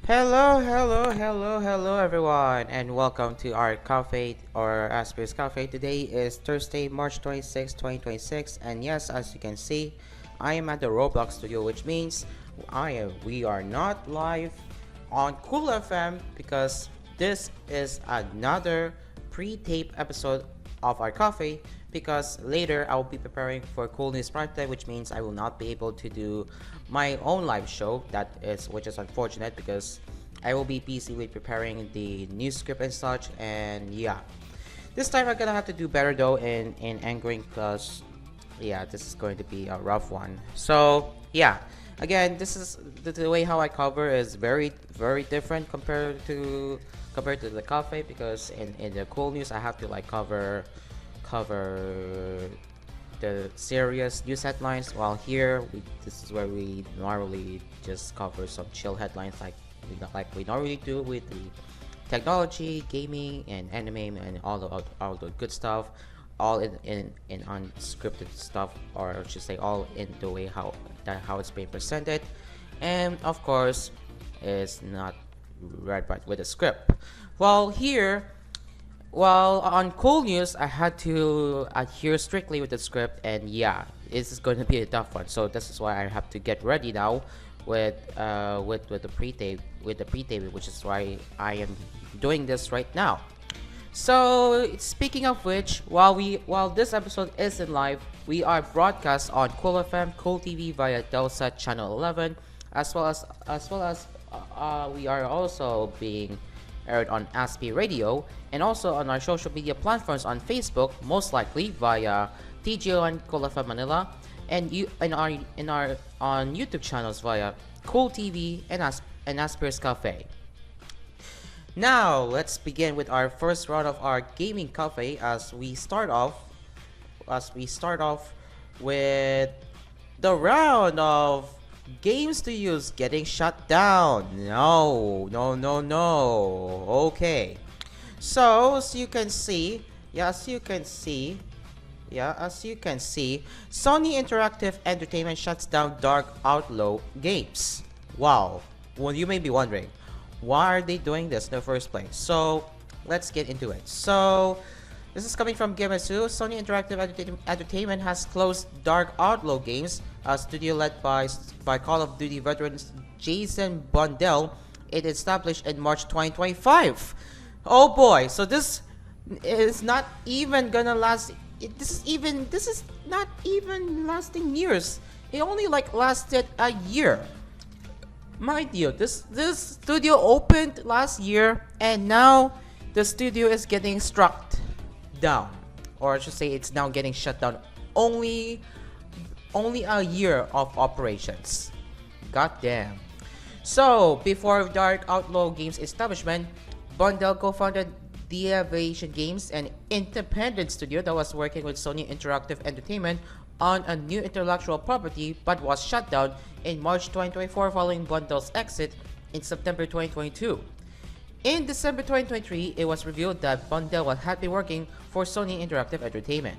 Hello everyone, and welcome to our cafe or Asphere's cafe. Today is Thursday, March 26, 2026, and yes, as you can see, I am at the Roblox studio, which means we are not live on Cool FM because this is another pre-tape episode of our cafe because later I will be preparing for Cool News Prime Time, which means I will not be able to do my own live show. Which is unfortunate because I will be busy with preparing the news script and such. And yeah, this time I'm gonna have to do better though in anchoring because yeah, this is going to be a rough one. So yeah, again, this is the way how I cover is very different compared to the cafe because in the Cool News I have to like cover the serious news headlines, while here this is where we normally just cover some chill headlines like we normally do with the technology, gaming, and anime, and all the good stuff, all in unscripted stuff, or I should say all in the way how it's being presented, and of course it's not read right with a script. While here, well, on Cool News, I had to adhere strictly with the script, and yeah, this is going to be a tough one. So this is why I have to get ready now with the pre-tape, which is why I am doing this right now. So speaking of which, while this episode isn't live, we are broadcast on Cool FM, Cool TV via Delsat Channel 11, as well as we are also being aired on Asphere Radio, and also on our social media platforms on Facebook, most likely via TGO and Cool FM Manila, and our on YouTube channels via Cool TV and Asphere's Cafe. Now let's begin with our first round of our gaming cafe as we start off with the round of game studios getting shut down. No. Okay. So as you can see, Sony Interactive Entertainment shuts down Dark Outlaw Games. Wow. Well, you may be wondering, why are they doing this in the first place? So let's get into it. So this is coming from Gematsu. Sony Interactive Entertainment has closed Dark Outlaw Games, a studio led by Call of Duty veteran Jason Bundell. It established in March 2025. Oh boy! So this is not even gonna last. This is not even lasting years. It only like lasted a year. Mind you, this studio opened last year, and now the studio is getting struck down, or I should say it's now getting shut down. Only a year of operations. God damn. So before Dark Outlaw Games establishment, Bundell co-founded Deviation Games, an independent studio that was working with Sony Interactive Entertainment on a new intellectual property, but was shut down in March 2024 following Bundell's exit in September 2022. In December 2023, it was revealed that Bundell had been working for Sony Interactive Entertainment.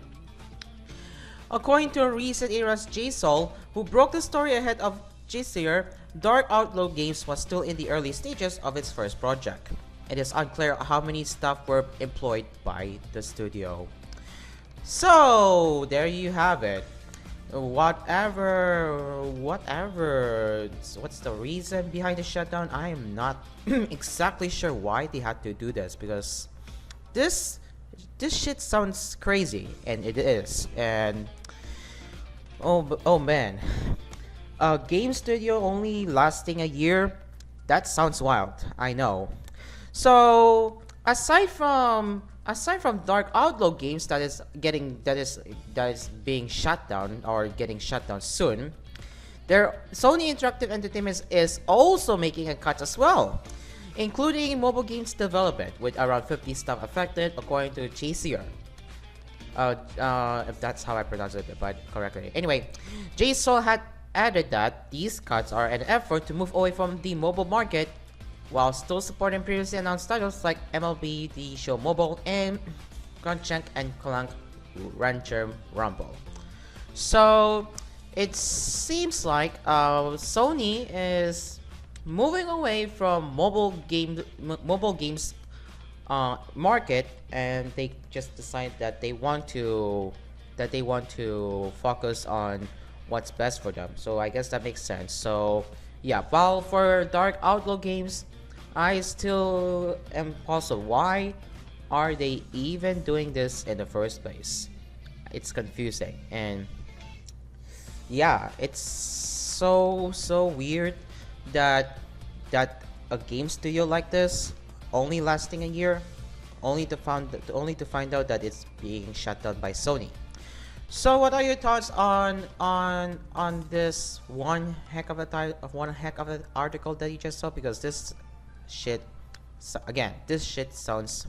According to recent era's JSOL, who broke the story ahead of Jisier, Dark Outlaw Games was still in the early stages of its first project. It is unclear how many staff were employed by the studio. So there you have it. Whatever. What's the reason behind the shutdown? I am not exactly sure why they had to do this, because this shit sounds crazy, and it is. And oh man, a game studio only lasting a year. That sounds wild. I know. So aside from Dark Outlaw Games that is being shut down or getting shut down soon, Sony Interactive Entertainment is also making a cut as well, including mobile games development, with around 50 staff affected, according to JCR. If that's how I pronounce it, but correctly. Anyway, JSOL had added that these cuts are an effort to move away from the mobile market while still supporting previously announced titles like MLB The Show Mobile and Crunchunk and Clank Rancher Rumble. So it seems like Sony is moving away from mobile games market, and they just decide that they want to focus on what's best for them. So I guess that makes sense. So yeah, while for Dark Outlaw Games, I still am puzzled. Why are they even doing this in the first place? It's confusing, and yeah, it's so weird that a game studio like this only lasting a year, only to find out that it's being shut down by Sony. So what are your thoughts on this one heck of an article that you just saw? Because this shit, again, this shit sounds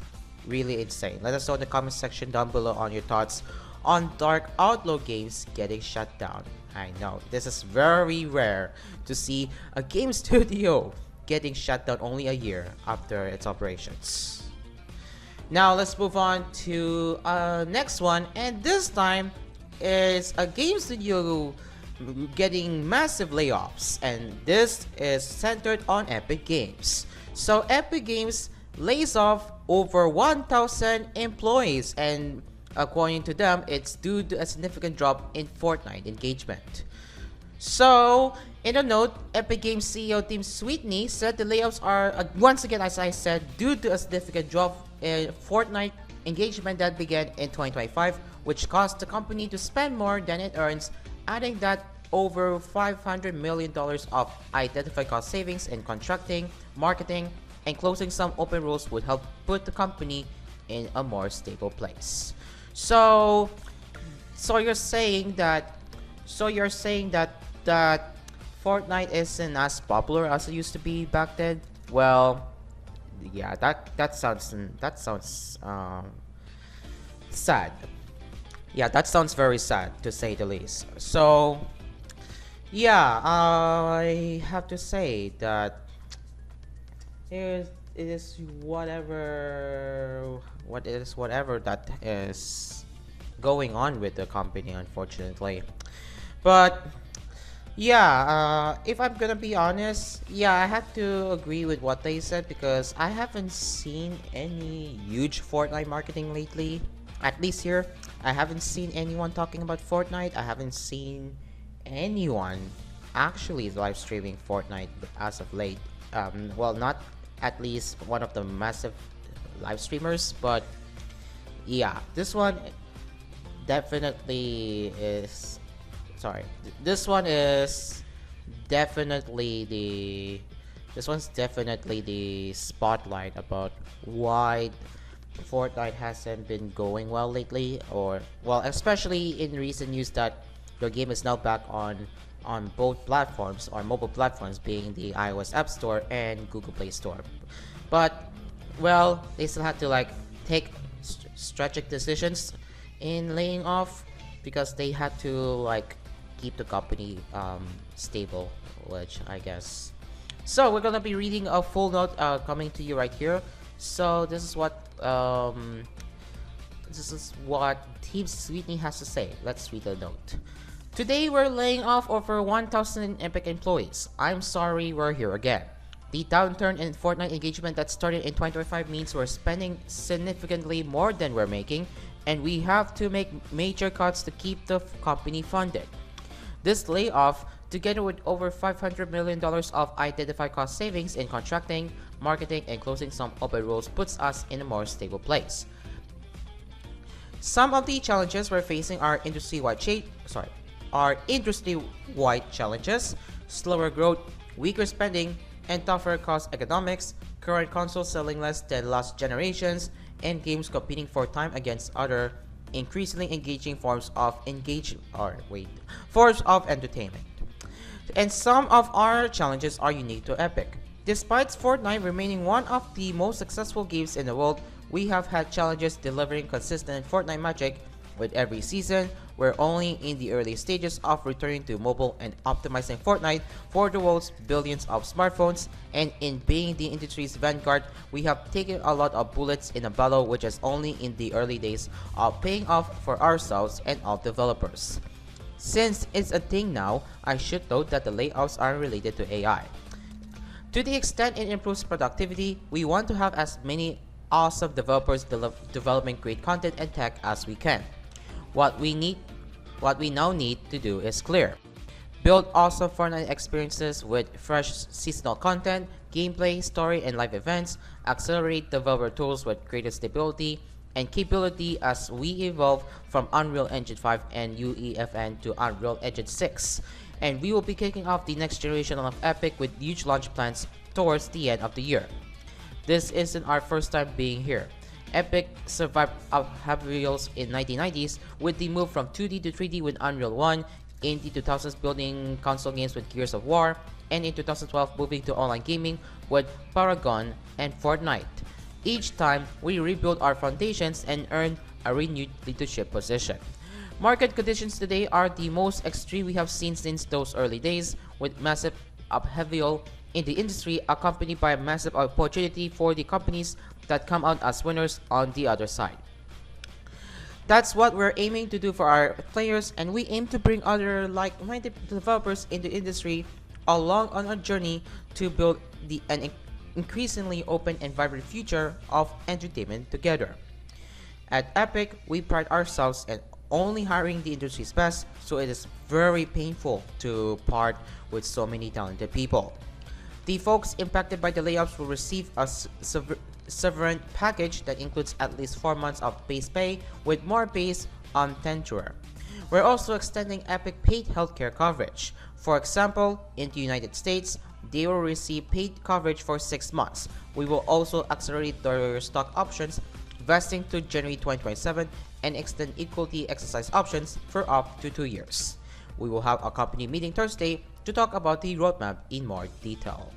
really insane. Let us know in the comment section down below on your thoughts on Dark Outlaw Games getting shut down. I know this is very rare to see a game studio getting shut down only a year after its operations. Now let's move on to next one, and this time is a game studio getting massive layoffs, and this is centered on Epic Games. So Epic Games lays off over 1,000 employees, and according to them, it's due to a significant drop in Fortnite engagement. So, in a note, Epic Games CEO Tim Sweeney said the layoffs are, once again, as I said, due to a significant drop in Fortnite engagement that began in 2025, which caused the company to spend more than it earns, adding that over $500 million of identified cost savings in contracting, marketing, and closing some open roles would help put the company in a more stable place. So you're saying that that Fortnite isn't as popular as it used to be back then? Well, yeah, that sounds sad. Yeah, that sounds very sad, to say the least. So yeah, I have to say that it is whatever that is going on with the company, unfortunately. But yeah, if I'm gonna be honest, yeah, I have to agree with what they said, because I haven't seen any huge Fortnite marketing lately. At least here, I haven't seen anyone talking about Fortnite. I haven't seen anyone actually live streaming Fortnite as of late. Well, not at least one of the massive live streamers, but yeah, this one definitely is. Sorry, this one is definitely the. This one's definitely the spotlight about why Fortnite hasn't been going well lately, or well, especially in recent news that the game is now back on both platforms, or mobile platforms, being the iOS App Store and Google Play Store. But well, they still had to like take strategic decisions in laying off, because they had to like keep the company stable, which I guess. So we're gonna be reading a full note coming to you right here. So this is what Team Sweeney has to say. Let's read the note. Today we're laying off over 1,000 Epic employees. I'm sorry, we're here again. The downturn in Fortnite engagement that started in 2025 means we're spending significantly more than we're making, and we have to make major cuts to keep the company funded. This layoff, together with over $500 million of identified cost savings in contracting, marketing, and closing some open roles, puts us in a more stable place. Some of the challenges we're facing are industry-wide challenges: slower growth, weaker spending, and tougher cost economics, current consoles selling less than last generations, and games competing for time against other increasingly engaging forms of entertainment. And some of our challenges are unique to Epic. Despite Fortnite remaining one of the most successful games in the world, we have had challenges delivering consistent Fortnite magic. With every season, we're only in the early stages of returning to mobile and optimizing Fortnite for the world's billions of smartphones, and in being the industry's vanguard, we have taken a lot of bullets in a battle which is only in the early days of paying off for ourselves and all developers. Since it's a thing now, I should note that the layoffs are related to AI. To the extent it improves productivity, we want to have as many awesome developers developing great content and tech as we can. What we now need to do is clear. Build awesome Fortnite experiences with fresh seasonal content, gameplay, story, and live events. Accelerate developer tools with greater stability and capability as we evolve from Unreal Engine 5 and UEFN to Unreal Engine 6. And we will be kicking off the next generation of Epic with huge launch plans towards the end of the year. This isn't our first time being here. Epic survived upheavals in 1990s with the move from 2D to 3D with Unreal 1, in the 2000s building console games with Gears of War, and in 2012 moving to online gaming with Paragon and Fortnite. Each time, we rebuild our foundations and earn a renewed leadership position. Market conditions today are the most extreme we have seen since those early days, with massive upheaval in the industry accompanied by a massive opportunity for the companies that come out as winners on the other side. That's what we're aiming to do for our players, and we aim to bring other like-minded developers in the industry along on our journey to build an increasingly open and vibrant future of entertainment together. At Epic, we pride ourselves in only hiring the industry's best, so it is very painful to part with so many talented people. The folks impacted by the layoffs will receive a severance package that includes at least 4 months of base pay with more based on tenure. We're also extending Epic paid healthcare coverage. For example, in the United States, they will receive paid coverage for 6 months. We will also accelerate their stock options vesting to January 2027 and extend equality exercise options for up to 2 years. We will have a company meeting Thursday to talk about the roadmap in more detail.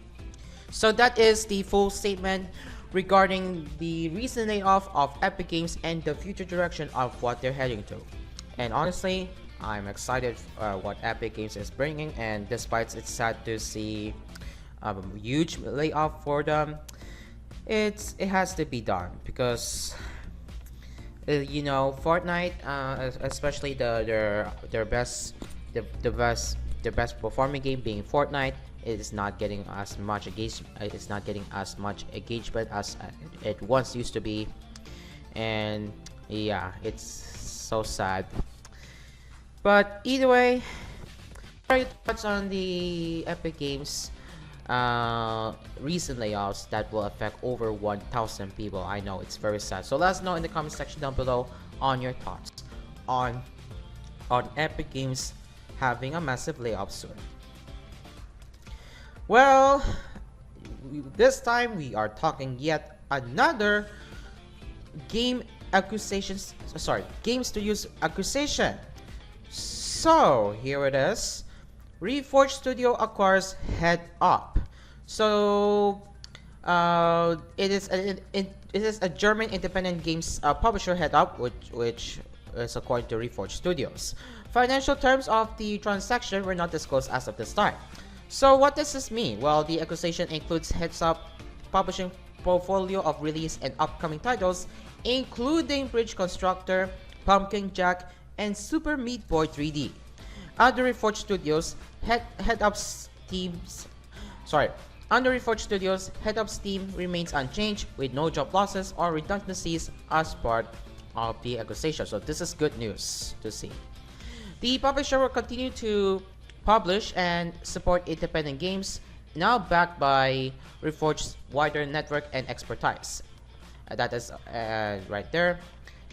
So that is the full statement regarding the recent layoff of Epic Games and the future direction of what they're heading to. And honestly, I'm excited what Epic Games is bringing, and despite it's sad to see a huge layoff for them, it has to be done because you know, Fortnite, especially their best performing game being Fortnite, it is not getting as much engagement. It's not getting as much engagement as it once used to be, and yeah, it's so sad. But either way, what are your thoughts on the Epic Games recent layoffs that will affect over 1,000 people? I know it's very sad. So let us know in the comment section down below on your thoughts on Epic Games having a massive layoff soon. Well, this time we are talking yet another game studios acquisition. So here it is. Reforged Studio acquires Headup. So it is a German independent games publisher, Headup, which is according to Reforged Studios. Financial terms of the transaction were not disclosed as of this time. So what does this mean? Well, the acquisition includes Headup publishing portfolio of release and upcoming titles, including Bridge Constructor, Pumpkin Jack, and Super Meat Boy 3D. Under Reforged Studios, Headup's team remains unchanged with no job losses or redundancies as part of the acquisition. So this is good news to see. The publisher will continue to publish and support independent games, now backed by Reforged's wider network and expertise. That is right there.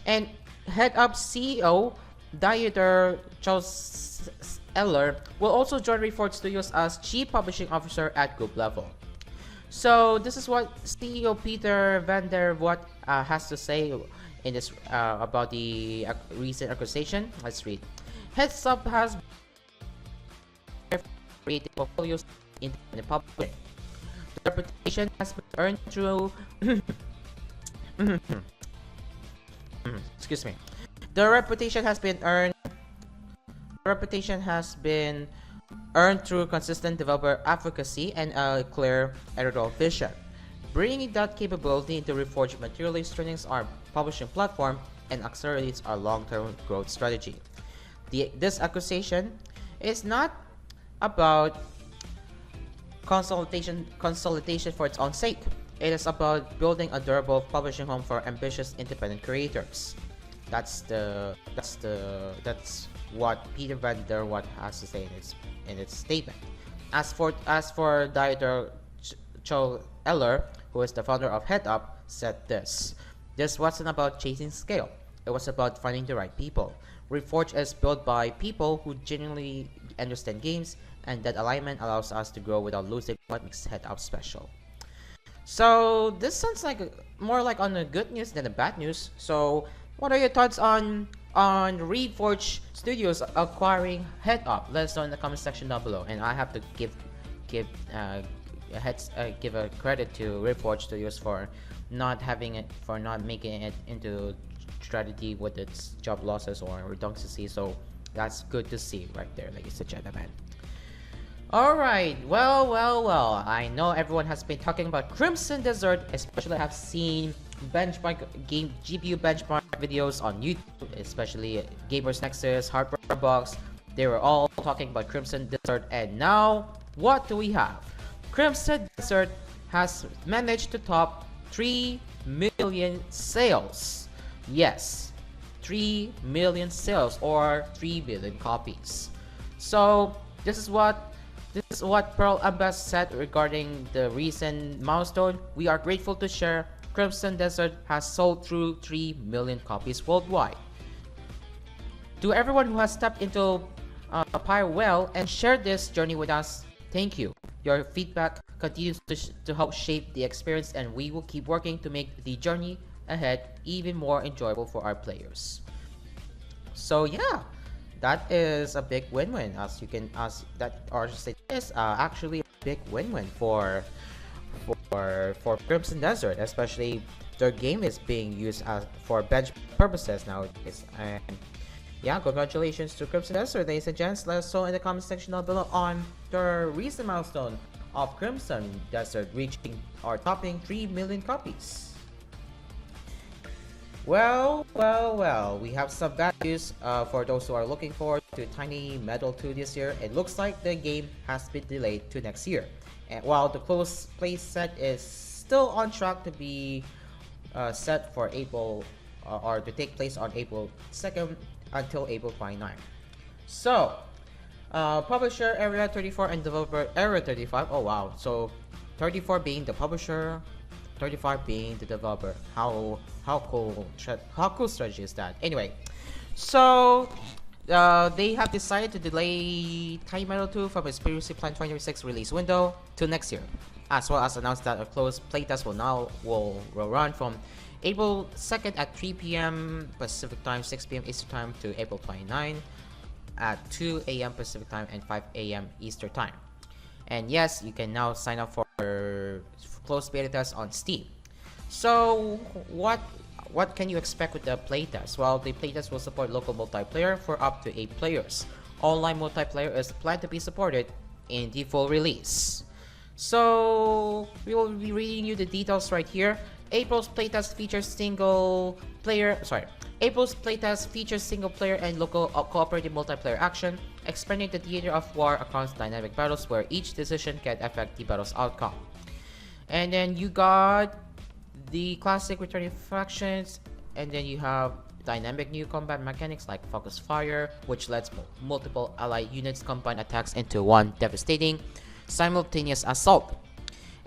And Headup's CEO, Dieter Eller, will also join Reforged Studios as Chief Publishing Officer at group level. So this is what CEO Peter van der Voort has to say in this about the recent acquisition. Let's read. Headup has creative portfolios in the public. The reputation has been earned through excuse me. The reputation has been earned through consistent developer advocacy and a clear editorial vision. Bringing that capability into Reforged materially strengthens our publishing platform and accelerates our long-term growth strategy. This acquisition is not about consolidation for its own sake. It is about building a durable publishing home for ambitious independent creators. That's what Peter Van der Watt has to say in its statement. As for Dieter Cho Eller, who is the founder of Headup, said this: "This wasn't about chasing scale. It was about finding the right people. Reforged is built by people who genuinely understand games, and that alignment allows us to grow without losing what makes Headup special." So this sounds like more like on the good news than the bad news. So what are your thoughts on Reforged Studios acquiring Headup? Let us know in the comment section down below. And I have to give a credit to Reforged Studios for not making it into strategy with its job losses or redundancy. So that's good to see right there, ladies and gentlemen. Alright, well, I know everyone has been talking about Crimson Desert, especially I have seen GPU benchmark videos on YouTube, especially Gamers Nexus, Hardware Box. They were all talking about Crimson Desert, and now what do we have? Crimson Desert has managed to top 3 million sales. Yes, 3 million sales, or 3 billion copies. So this is what Pearl Ambas said regarding the recent milestone. "We are grateful to share Crimson Desert has sold through 3 million copies worldwide. To everyone who has stepped into Pyre well and shared this journey with us, thank you. Your feedback continues to help shape the experience, and we will keep working to make the journey ahead even more enjoyable for our players." So yeah, that is a big win-win, actually a big win-win for Crimson Desert, especially their game is being used for bench purposes nowadays. And yeah, congratulations to Crimson Desert, ladies and gents. Let us know in the comment section down below on the recent milestone of Crimson Desert reaching or topping 3 million copies. Well, we have some bad news for those who are looking forward to Tiny Metal 2 this year. It looks like the game has been delayed to next year. And while the closed play set is still on track to be set for April or to take place on April 2nd until April 29th. So, publisher Area 34 and developer Area 35. Oh wow! So, 34 being the publisher, 35 being the developer. How cool strategy is that? Anyway, so they have decided to delay Tiny Metal 2 from its previously planned 2026 release window to next year, as well as announced that a closed playtest will run from April 2nd at 3 p.m. Pacific Time, 6 p.m. Eastern Time to April 29 at 2 a.m. Pacific Time and 5 a.m. Eastern Time. And yes, you can now sign up for closed beta test on Steam. So what can you expect with the playtest? Well, the playtest will support local multiplayer for up to 8 players. Online multiplayer is planned to be supported in the full release. So we will be reading you the details right here. April's playtest features single player and local cooperative multiplayer action, expanding the theater of war across dynamic battles where each decision can affect the battle's outcome. And then you got the classic returning factions, and then you have dynamic new combat mechanics like focus fire, which lets multiple allied units combine attacks into one devastating simultaneous assault.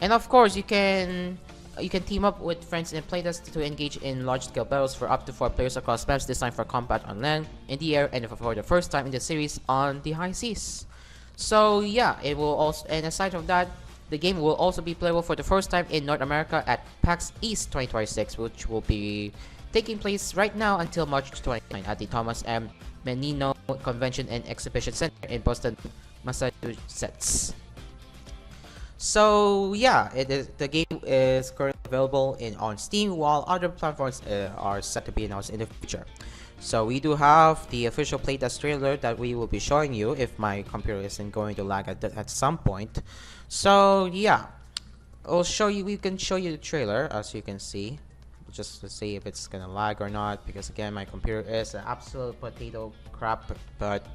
And of course, you can team up with friends in playtest to engage in large-scale battles for up to 4 players across maps designed for combat on land, in the air, and for the first time in the series on the high seas. So yeah, it will also, and aside from that, the game will also be playable for the first time in North America at PAX East 2026, which will be taking place right now until March 29 at the Thomas M. Menino Convention and Exhibition Center in Boston, Massachusetts. So yeah, the game is currently available on Steam, while other platforms are set to be announced in the future. So we do have the official playtest trailer that we will be showing you if my computer isn't going to lag at some point. So yeah, we can show you the trailer as you can see, just to see if it's gonna lag or not, because again my computer is an absolute potato crap. But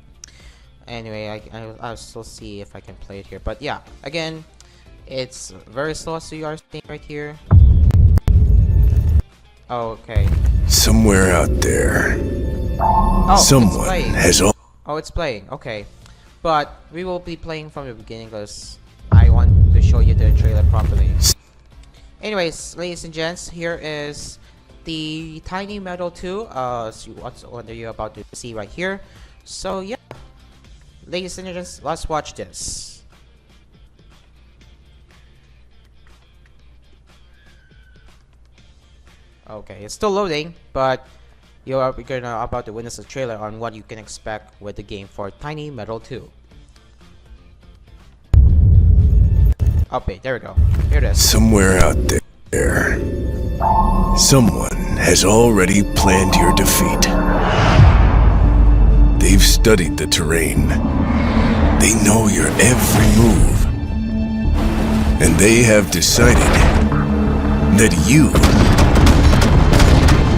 anyway, I'll still see if I can play it here. But yeah, again, It's very slow as you are seeing right here. Oh, okay. Somewhere out there, Oh, someone has all. Oh, it's playing. Okay. But we will be playing from the beginning because I want to show you the trailer properly. Anyways, ladies and gents, here is the Tiny Metal 2. What are you about to see right here? So yeah, ladies and gents, let's watch this. Okay, it's still loading, but you are about to witness a trailer on what you can expect with the game for Tiny Metal 2. Okay, there we go. Here it is. Somewhere out there, someone has already planned your defeat. They've studied the terrain. They know your every move. And they have decided that you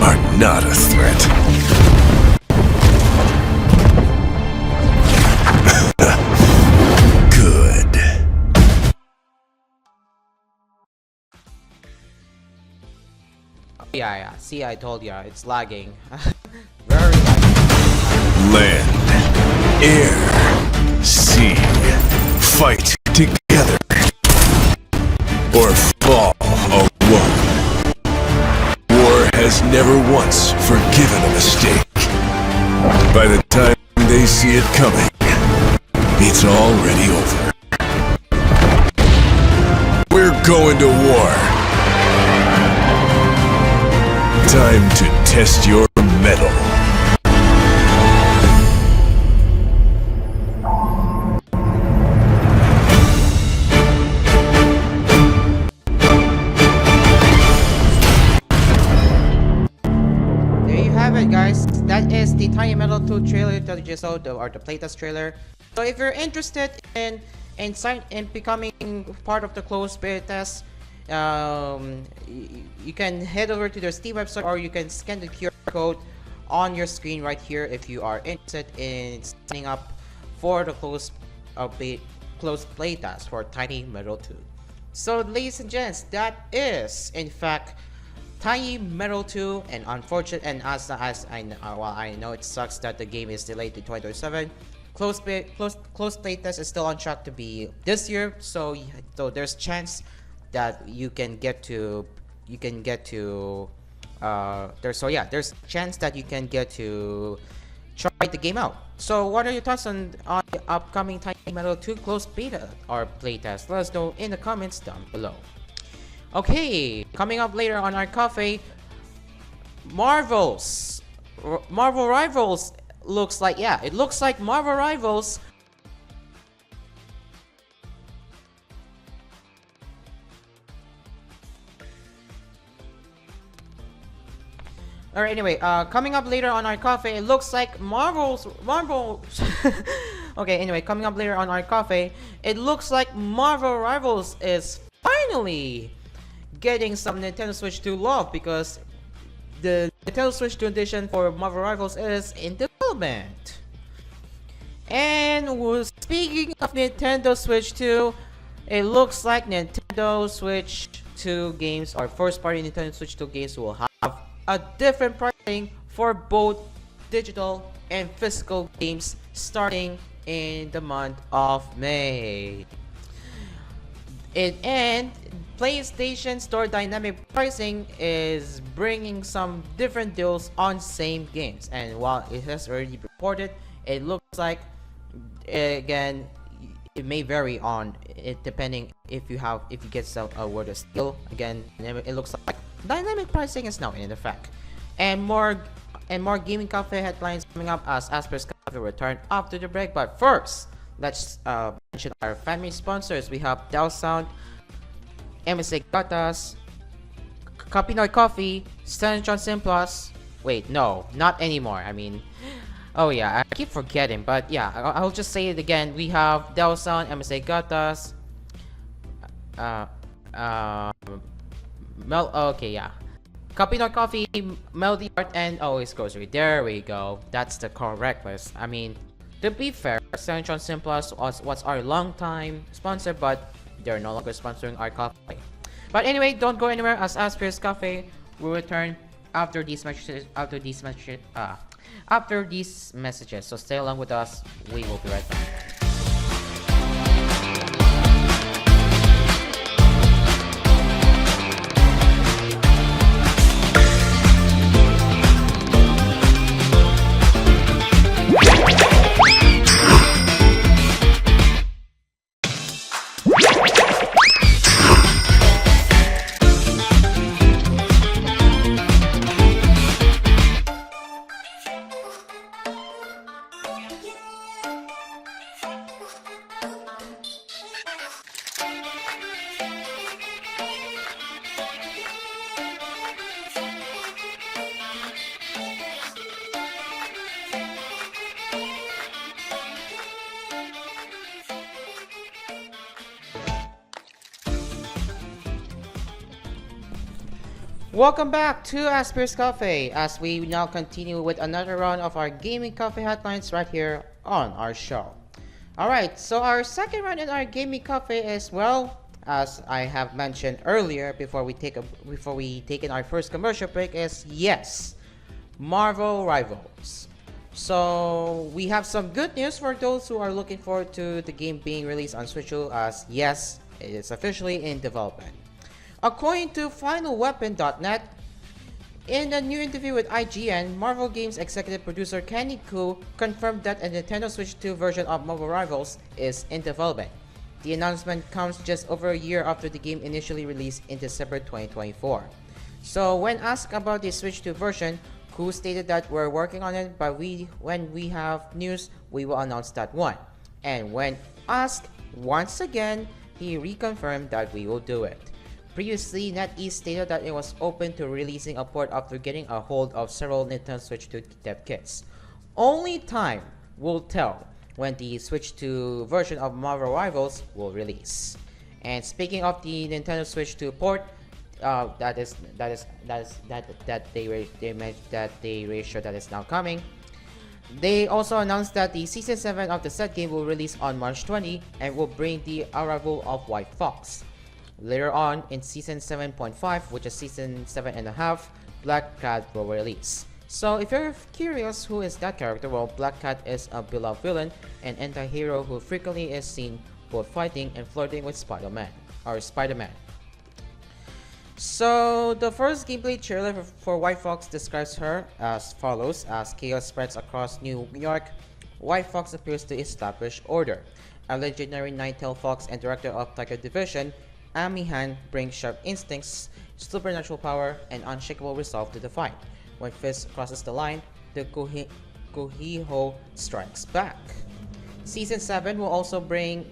are not a threat. Good. Yeah. See, I told ya, it's lagging. Very lagging. Land, air, sea, fight together, or fall alone. War has never once forgiven a mistake. By the time they see it coming, it's already over. We're going to war. Time to test your mettle. Guys, that is the Tiny Metal 2 trailer that you just saw, or the playtest trailer. So if you're interested in becoming part of the closed beta test, you can head over to their Steam website, or you can scan the QR code on your screen right here if you are interested in signing up for the closed playtest for Tiny Metal 2. So ladies and gents, that is in fact Tiny Metal 2, and unfortunate, and as I know it sucks that the game is delayed to 2027. Closed playtest is still on track to be this year, so there's chance that there's chance that you can get to try the game out. So what are your thoughts on the upcoming Tiny Metal 2 closed beta or playtest? Let us know in the comments down below. Okay, coming up later on our cafe, Marvel Rivals looks like, yeah, it looks like Marvel Rivals. Alright, anyway, coming up later on our cafe, it looks like Marvel. Okay, anyway, coming up later on our cafe, it looks like Marvel Rivals is finally getting some Nintendo Switch 2 love, because the Nintendo Switch 2 edition for Marvel Rivals is in development. And speaking of Nintendo Switch 2, it looks like Nintendo Switch 2 games, or first party Nintendo Switch 2 games, will have a different pricing for both digital and physical games starting in the month of May. And PlayStation Store dynamic pricing is bringing some different deals on same games, and while it has already reported, it looks like, again, it may vary on it depending if you get some word of steal. Again, it looks like dynamic pricing is now in effect. And more gaming cafe headlines coming up as Asphere's cafe return after the break. But first, let's mention our family sponsors. We have Dell Sound, MSA Gatas, Kapinoy Coffee, Stan Johnson Plus. Wait, no, not anymore. I mean, oh yeah, I keep forgetting, but yeah, I'll just say it again. We have Dell Sound, MSA Gatas, okay, yeah, Kapinoy Coffee, Melody Art, and Always Grocery. There we go. That's the correct list. I mean, to be fair, Stan Johnson Plus was our long time sponsor, but they're no longer sponsoring our cafe. But anyway, don't go anywhere as Asphere's Cafe will return after these messages. After these messages. So stay along with us. We will be right back. Welcome back to Asphere's Cafe as we now continue with another round of our gaming cafe headlines right here on our show. Alright, so our second round in our gaming cafe is, well, as I have mentioned earlier before we take in our first commercial break, is yes, Marvel Rivals. So we have some good news for those who are looking forward to the game being released on Switch 2, as yes, it is officially in development. According to FinalWeapon.net, in a new interview with IGN, Marvel Games executive producer Kenny Ku confirmed that a Nintendo Switch 2 version of Marvel Rivals is in development. The announcement comes just over a year after the game initially released in December 2024. So when asked about the Switch 2 version, Ku stated that we're working on it, but when we have news, we will announce that one. And when asked once again, he reconfirmed that we will do it. Previously, NetEase stated that it was open to releasing a port after getting a hold of several Nintendo Switch 2 dev kits. Only time will tell when the Switch 2 version of Marvel Rivals will release. And speaking of the Nintendo Switch 2 port, that they reassured that is now coming. They also announced that the Season 7 of the said game will release on March 20 and will bring the arrival of White Fox. Later on in Season 7.5, which is Season 7.5, Black Cat will release. So if you're curious who is that character, well, Black Cat is a beloved villain and anti-hero who frequently is seen both fighting and flirting with Spider-Man. So the first gameplay trailer for White Fox describes her as follows: as chaos spreads across New York, White Fox appears to establish order. A legendary nine-tailed fox and director of Tiger Division, Amy Han brings sharp instincts, supernatural power, and unshakable resolve to the fight. When Fist crosses the line, the Kuhiho strikes back. Season 7 will also bring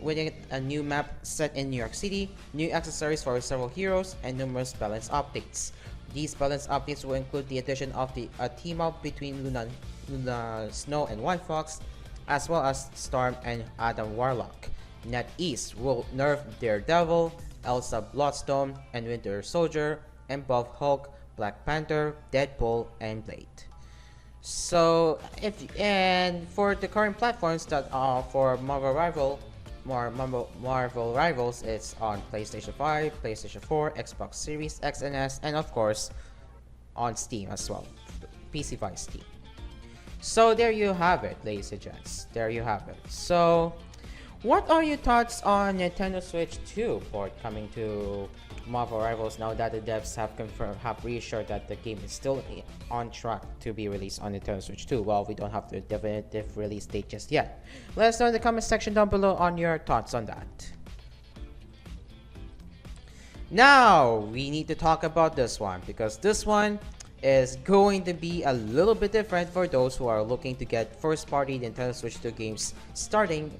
with it a new map set in New York City, new accessories for several heroes, and numerous balance updates. These balance updates will include the addition of a team-up between Luna Snow and White Fox, as well as Storm and Adam Warlock. NetEase will nerf Daredevil, Elsa Bloodstone, and Winter Soldier, and buff Hulk, Black Panther, Deadpool, and Blade. So, for the current platforms that are for Marvel Rivals, it's on PlayStation 5, PlayStation 4, Xbox Series X and S, and of course on Steam as well, PC via Steam. So there you have it, ladies and gents. There you have it. So, what are your thoughts on Nintendo Switch 2 port coming to Marvel Rivals now that the devs have reassured that the game is still on track to be released on Nintendo Switch 2? Well, we don't have the definitive release date just yet. Let us know in the comment section down below on your thoughts on that. Now, we need to talk about this one because this one is going to be a little bit different for those who are looking to get first-party Nintendo Switch 2 games starting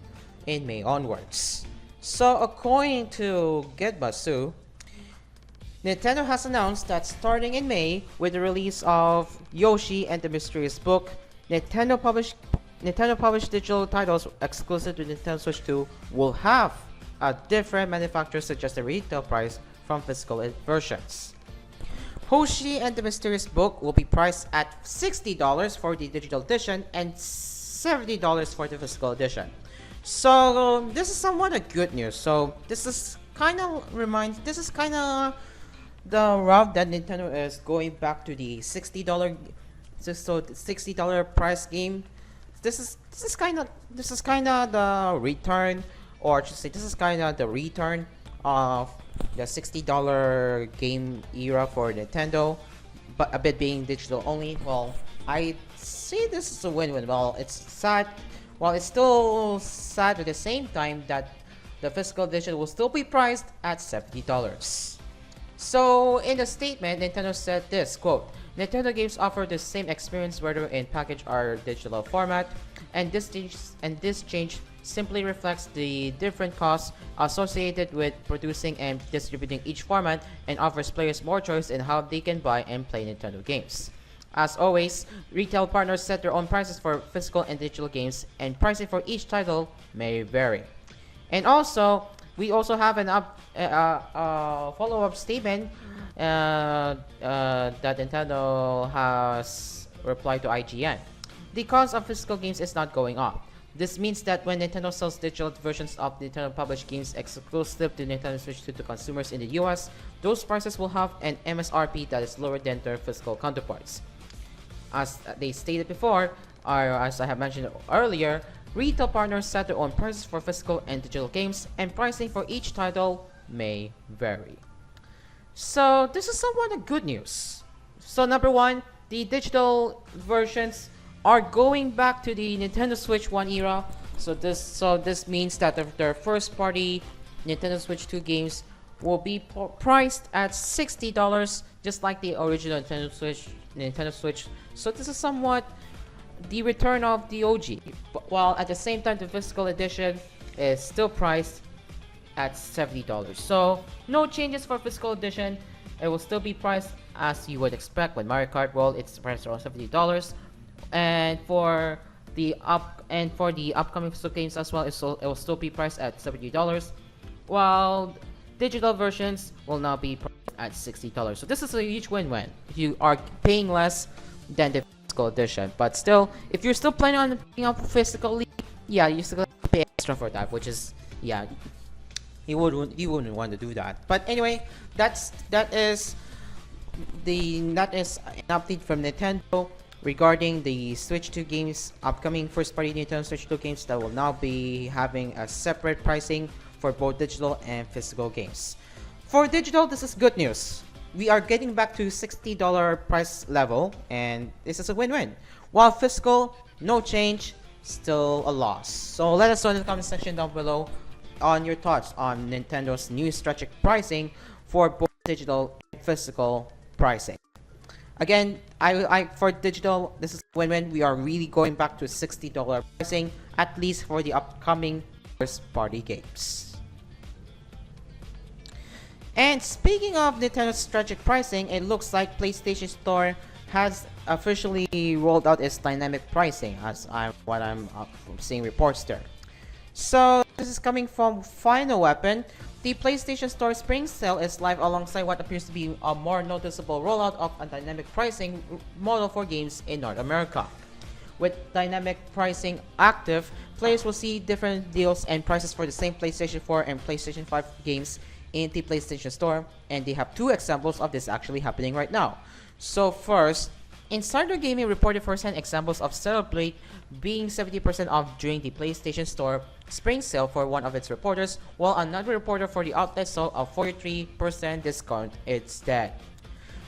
in May onwards. So according to Getbasu, Nintendo has announced that starting in May with the release of Yoshi and the Mysterious Book, Nintendo published digital titles exclusive to Nintendo Switch 2 will have a different manufacturer suggested retail price from physical versions. Yoshi and the Mysterious Book will be priced at $60 for the digital edition and $70 for the physical edition. So this is somewhat a good news. So this is kind of the route that Nintendo is going back to the $60 price game. This is kind of the return, or I should say, this is kind of the return of the $60 game era for Nintendo, but a bit being digital only. Well, I see this is a win-win. Well, it's sad. Well, it's still sad at the same time that the physical edition will still be priced at $70. So, in the statement, Nintendo said this, quote, Nintendo games offer the same experience whether in package or digital format, and this change simply reflects the different costs associated with producing and distributing each format and offers players more choice in how they can buy and play Nintendo games. As always, retail partners set their own prices for physical and digital games, and pricing for each title may vary. And also, we also have an follow-up statement that Nintendo has replied to IGN. The cost of physical games is not going up. This means that when Nintendo sells digital versions of Nintendo published games exclusive to Nintendo Switch 2 to consumers in the US, those prices will have an MSRP that is lower than their physical counterparts. As they stated before, or as I have mentioned earlier, retail partners set their own prices for physical and digital games, and pricing for each title may vary. So this is somewhat a good news. So number one, the digital versions are going back to the Nintendo Switch 1 era. So this means that their first party Nintendo Switch 2 games will be priced at $60, just like the original Nintendo Switch. So this is somewhat the return of the OG, while at the same time the physical edition is still priced at $70. So no changes for physical edition. It will still be priced as you would expect with Mario Kart World. It's priced around $70, and for the upcoming physical games as well, it will still be priced at $70, while digital versions will now be priced at $60. So this is a huge win-win. You are paying less than the physical edition, but still, if you're still planning on picking up physically, yeah, you still have to pay extra for that, which is, yeah, you wouldn't want to do that. But anyway, that is an update from Nintendo regarding the Switch 2 games, upcoming first-party Nintendo Switch 2 games that will now be having a separate pricing for both digital and physical games. For digital, this is good news. We are getting back to $60 price level, and this is a win-win. While physical, no change, still a loss. So let us know in the comment section down below on your thoughts on Nintendo's new strategic pricing for both digital and physical pricing. Again, for digital, this is a win-win. We are really going back to $60 pricing, at least for the upcoming first-party games. And speaking of Nintendo's strategic pricing, it looks like PlayStation Store has officially rolled out its dynamic pricing, as I'm seeing reports there. So this is coming from Final Weapon. The PlayStation Store Spring Sale is live alongside what appears to be a more noticeable rollout of a dynamic pricing model for games in North America. With dynamic pricing active, players will see different deals and prices for the same PlayStation 4 and PlayStation 5 games in the PlayStation Store, and they have two examples of this actually happening right now. So first, Insider Gaming reported first-hand examples of Celebrate being 70% off during the PlayStation Store Spring Sale for one of its reporters, while another reporter for the outlet saw a 43% discount instead.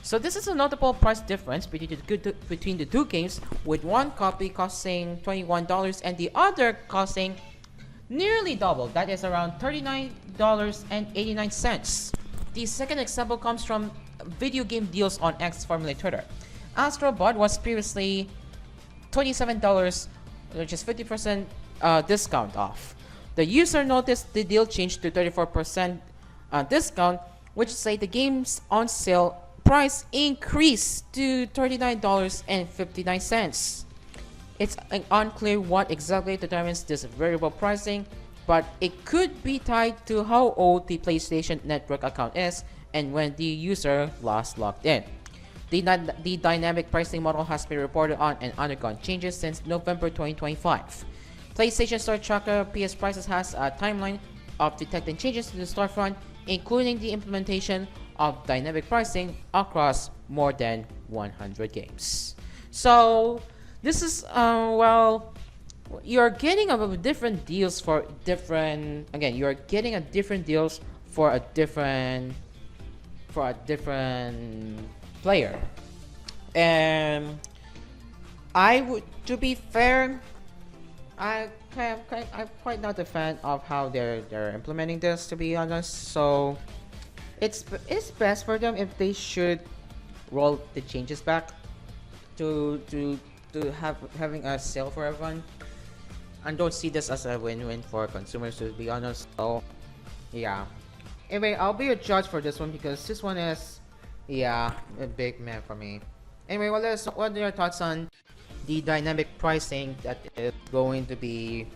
So this is a notable price difference between the two games, with one copy costing $21 and the other costing nearly double, that is around $39.89. The second example comes from video game deals on X, formerly Twitter. Astro Bot was previously $27, which is 50% discount off. The user noticed the deal changed to 34% discount, which say the game's on sale price increased to $39.59. It's unclear what exactly determines this variable pricing, but it could be tied to how old the PlayStation Network account is and when the user last logged in. The dynamic pricing model has been reported on and undergone changes since November 2025. PlayStation Store Tracker PS Prices has a timeline of detecting changes to the storefront, including the implementation of dynamic pricing across more than 100 games. So this is well, you're getting a different deals for different. Again, you're getting a different deals for a different player, and I would, to be fair, I'm quite not a fan of how they're implementing this, to be honest. So it's best for them if they should roll the changes back to having a sale for everyone, and don't see this as a win-win for consumers, to be honest. So yeah. Anyway, I'll be a judge for this one because this one is, yeah, a big man for me. Anyway, what are your thoughts on the dynamic pricing that is going to be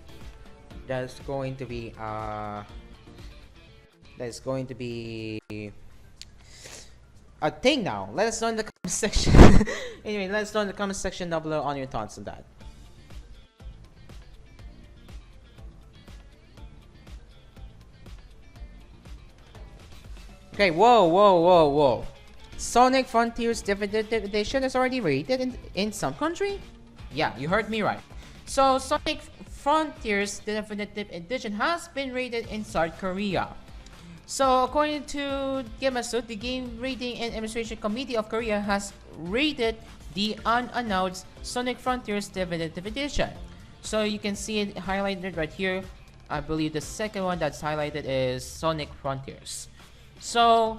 a thing now? Let us know in the comment section. Anyway, let us know in the comment section down below on your thoughts on that. Okay, whoa. Sonic Frontiers Definitive Edition is already rated in some country? Yeah, you heard me right. So, Sonic Frontiers Definitive Edition has been rated in South Korea. So, according to Gemasut, the Game Rating and Administration Committee of Korea has rated the unannounced Sonic Frontiers Definitive Edition. So, you can see it highlighted right here. I believe the second one that's highlighted is Sonic Frontiers. So,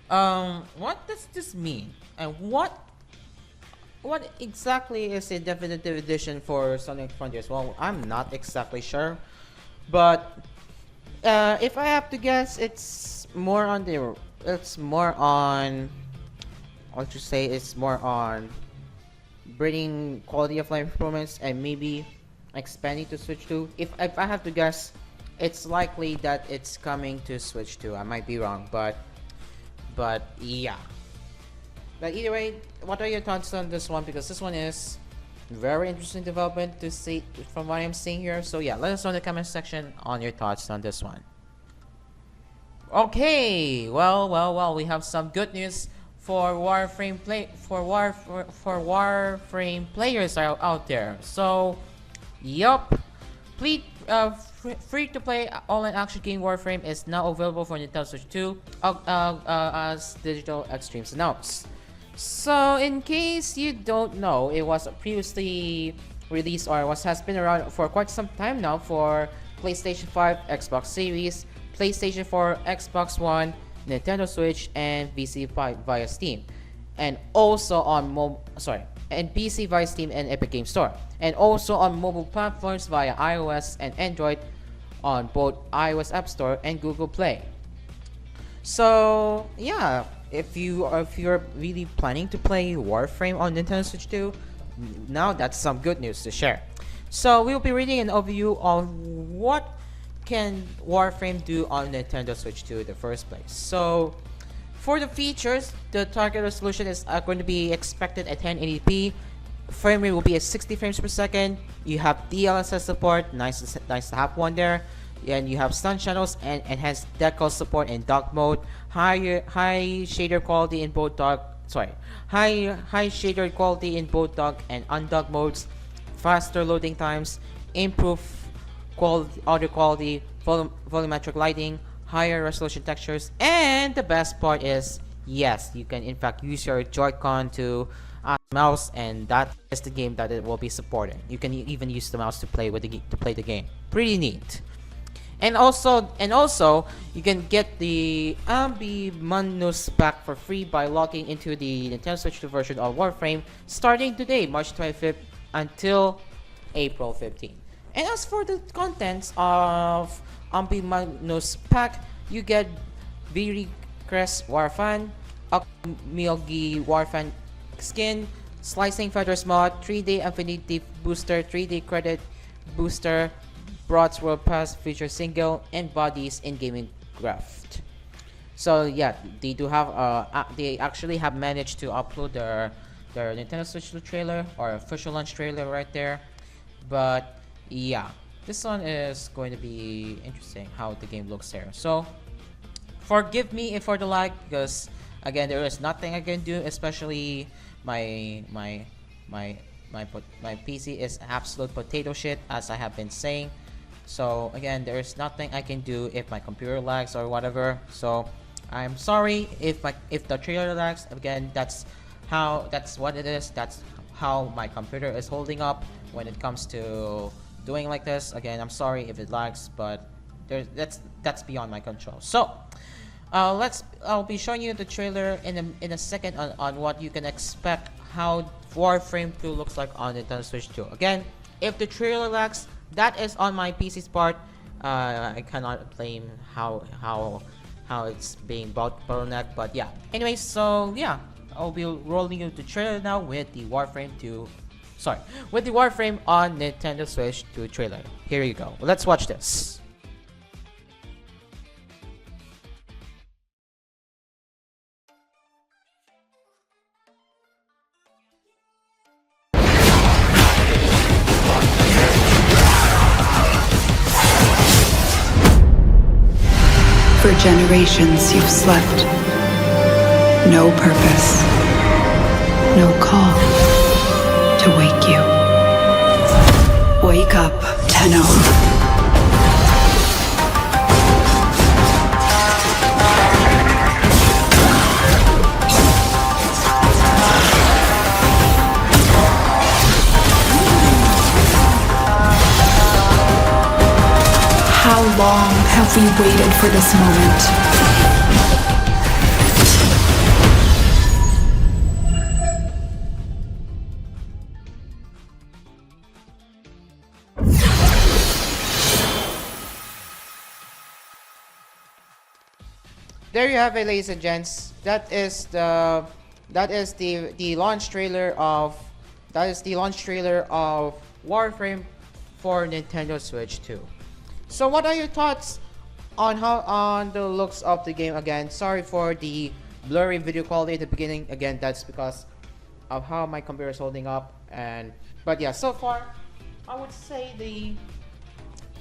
what does this mean? And what exactly is a definitive edition for Sonic Frontiers? Well, I'm not exactly sure, but if I have to guess, it's more on bringing quality of life improvements and maybe expanding to Switch 2. If I have to guess, it's likely that it's coming to Switch 2. I might be wrong, but yeah. But either way, what are your thoughts on this one? Because this one is very interesting development to see from what I'm seeing here. So yeah, let us know in the comment section on your thoughts on this one. Okay, well, we have some good news for Warframe Warframe players out there. So, yup, please. Free-to-play online action game Warframe is now available for Nintendo Switch 2 as Digital Extremes announced. So, in case you don't know, it was previously released or has been around for quite some time now for PlayStation 5, Xbox Series, PlayStation 4, Xbox One, Nintendo Switch, and PC via Steam, and also on PC via Steam and Epic Games Store, and also on mobile platforms via iOS and Android on both iOS App Store and Google Play. So yeah, if you're really planning to play Warframe on Nintendo Switch 2, now that's some good news to share. So we'll be reading an overview of what can Warframe do on Nintendo Switch 2 in the first place. So for the features, the target resolution is going to be expected at 1080p. Frame rate will be at 60 frames per second. You have DLSS support, nice to have one there. And you have stun channels and enhanced decal support in dock mode. High shader quality in both high shader quality in both dock and undock modes. Faster loading times, improved audio quality, volumetric lighting, higher resolution textures, and the best part is, yes, you can in fact use your Joy-Con to mouse, and that is the game that it will be supporting. You can even use the mouse to play the game. Pretty neat. And also you can get the Ambi-Manus pack for free by logging into the Nintendo Switch 2 version of Warframe starting today, March 25th until April 15th. And as for the contents of Ambi-Manus pack, you get Viri Crest Warfan, Akmyogi Warfan skin, Slicing Feathers mod, 3-day Affinity booster, 3-day credit booster, Broad's World Pass feature single, and bodies in gaming graft. So yeah, they do have they actually have managed to upload their Nintendo Switch 2 trailer or official launch trailer right there. But yeah, this one is going to be interesting how the game looks there. So forgive me if for the lag, because again there is nothing I can do, especially my PC is absolute potato shit, as I have been saying. So again, there is nothing I can do if my computer lags or whatever. So I'm sorry if the trailer lags. Again, that's what it is. That's how my computer is holding up when it comes to doing like this. Again, I'm sorry if it lags, but that's beyond my control. So I'll be showing you the trailer in a second on what you can expect, how Warframe 2 looks like on Nintendo Switch 2. Again, if the trailer lags, that is on my PC's part. I cannot blame how it's being bottlenecked, but yeah. Anyways, so yeah, I'll be rolling you the trailer now with the Warframe on Nintendo Switch 2 trailer. Here you go. Let's watch this. For generations you've slept. No purpose. No call to wake you. Wake up, Tenno. How long have we waited for this moment? There you have it, ladies and gents. That is the launch trailer of Warframe for Nintendo Switch 2. So what are your thoughts on the looks of the game? Again, sorry for the blurry video quality at the beginning. Again, that's because of how my computer is holding up. But yeah, so far I would say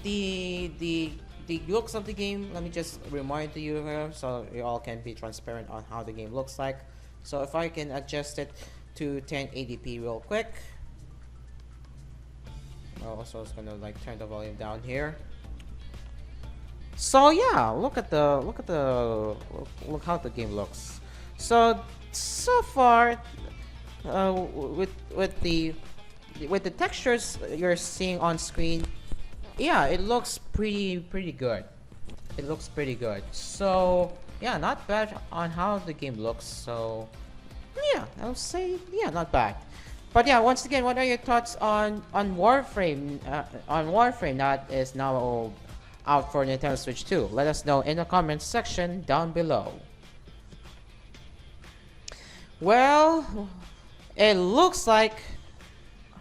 the looks of the game, let me just remind you here so you all can be transparent on how the game looks like. So if I can adjust it to 1080p real quick. Also, it's gonna like turn the volume down here. So yeah, look how the game looks. So far, with the textures you're seeing on screen, yeah, it looks pretty good. It looks pretty good. So yeah, not bad on how the game looks. So yeah, I'll say yeah, not bad. But yeah, once again, what are your thoughts on Warframe? On Warframe that is now out for Nintendo Switch 2. Let us know in the comments section down below. Well, it looks like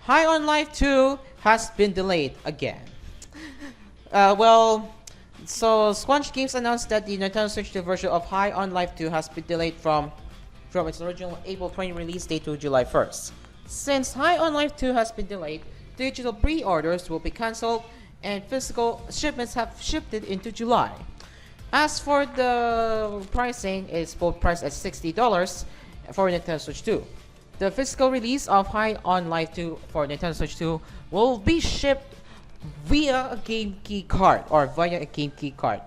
High on Life 2 has been delayed again. So Squanch Games announced that the Nintendo Switch 2 version of High on Life 2 has been delayed from its original April 20 release date to July 1st. Since High on Life 2 has been delayed, digital pre-orders will be cancelled and physical shipments have shifted into July. As for the pricing, it's both priced at $60 for Nintendo Switch 2. The physical release of High on Life 2 for Nintendo Switch 2 will be shipped via a game key card,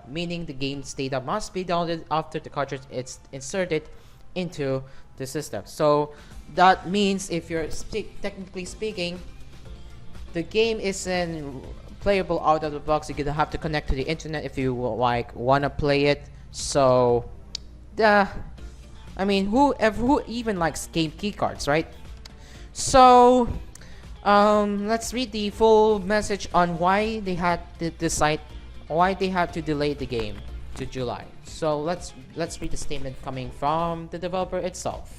meaning the game's data must be downloaded after the cartridge is inserted into the system. So that means if you're technically speaking, the game isn't playable out of the box. You're gonna have to connect to the internet if you wanna play it. So I mean, who even likes game keycards, right? So let's read the full message on why they had to delay the game to July. So let's read the statement coming from the developer itself.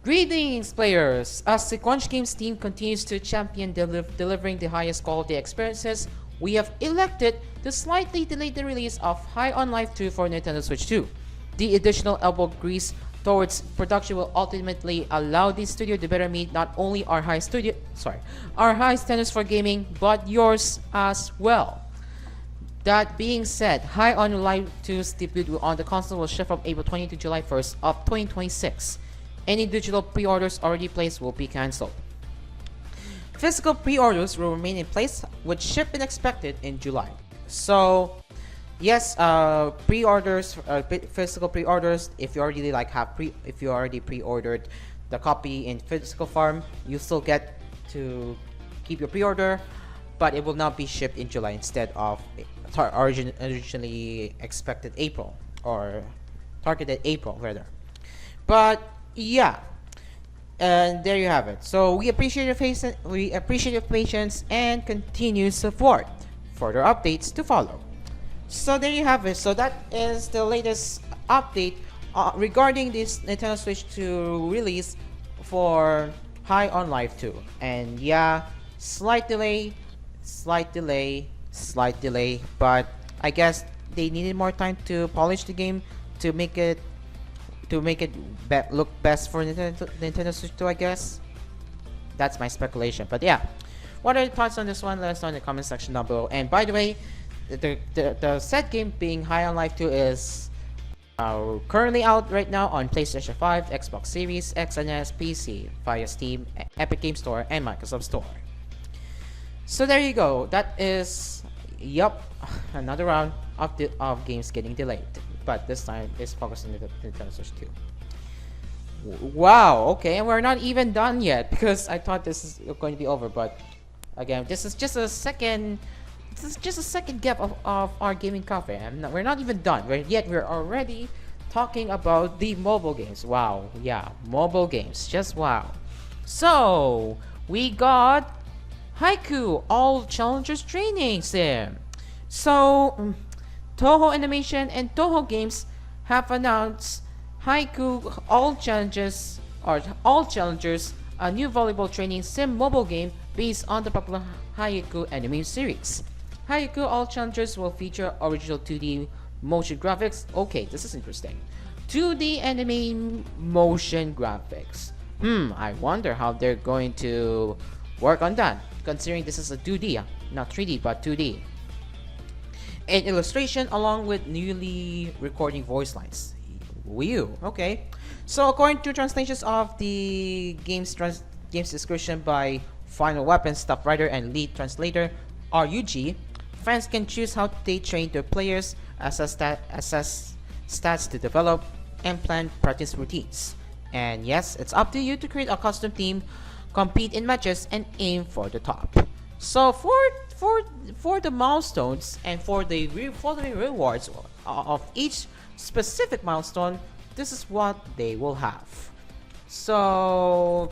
Greetings, players! As the Squanch Games team continues to champion delivering the highest quality experiences, we have elected to slightly delay the release of High on Life 2 for Nintendo Switch 2. The additional elbow grease towards production will ultimately allow this studio to better meet not only our high standards for gaming, but yours as well. That being said, High on Life 2's debut on the console will shift from April 20 to July 1st of 2026. Any digital pre-orders already placed will be cancelled. Physical pre-orders will remain in place, with shipment expected in July. So, yes, pre-orders, physical pre-orders. If you already if you already pre-ordered the copy in physical form, you still get to keep your pre-order, but it will not be shipped in July instead of originally expected April, or targeted April rather. But yeah, and there you have it. So we appreciate your patience and continued support. Further updates to follow. So there you have it. So that is the latest update regarding this Nintendo Switch 2 release for High on Life 2. And yeah, slight delay, but I guess they needed more time to polish the game to make it look best for Nintendo Switch 2, I guess. That's my speculation. But yeah, what are your thoughts on this one? Let us know in the comment section down below. And by the way, the said game being High on Life 2 is currently out right now on PlayStation 5, Xbox Series X and S, PC via Steam, Epic Game Store, and Microsoft Store. So there you go. That is, another round of games getting delayed, but this time it's focusing on the Nintendo Switch 2. Wow. Okay, and we're not even done yet, because I thought this is going to be over. But again, this is just a second. This is just a second gap of our gaming cafe. We're not even done. We're already talking about the mobile games. Wow. Yeah, mobile games. Just wow. So we got Haikyu All Challengers Training Sim. So Toho Animation and Toho Games have announced Haikyu All Challengers, a new volleyball training sim mobile game based on the popular Haikyu anime series. Haikyu All Challengers will feature original 2D motion graphics. Okay, this is interesting. 2D anime motion graphics. I wonder how they're going to work on that, considering this is a 2D, not 3D, but 2D. And illustration along with newly recording voice lines. Whew, okay. So according to translations of the game's description by Final Weapon staff writer and lead translator RUG, fans can choose how they train their players, assess stats to develop, and plan practice routines. And yes, it's up to you to create a custom team, compete in matches, and aim for the top. So for the milestones and for the rewards of each specific milestone, this is what they will have. So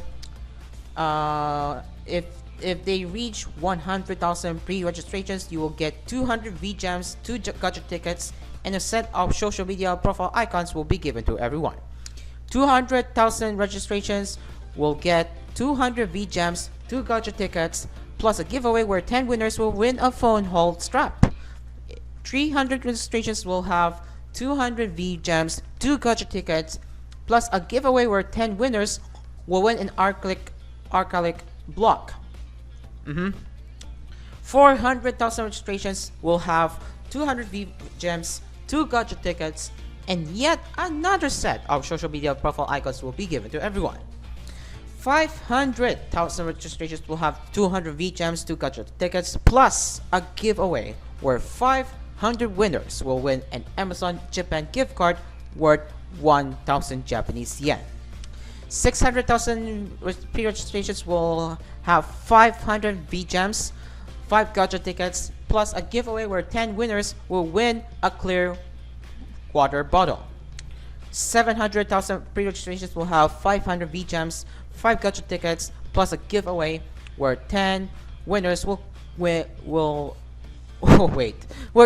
if they reach 100,000 pre-registrations, you will get 200 V-Gems, 2 gacha tickets, and a set of social media profile icons will be given to everyone. 200,000 registrations will get 200 V-Gems, 2 gacha tickets, plus a giveaway where 10 winners will win a phone hold strap. 300 registrations will have 200 V-Gems, 2 gacha tickets, plus a giveaway where 10 winners will win an Arcalic block. 400,000 registrations will have 200 V-Gems, 2 gacha tickets, and yet another set of social media profile icons will be given to everyone. 500,000 registrations will have 200 V-Gems, 2 gacha tickets, plus a giveaway where 500 winners will win an Amazon Japan gift card worth 1,000 Japanese yen. 600,000 pre-registrations will have 500 V-Gems, 5 gacha tickets, plus a giveaway where 10 winners will win a clear water bottle. 700,000 pre-registrations will have 500 V-Gems, 5 gacha tickets, plus a giveaway where 10 winners will where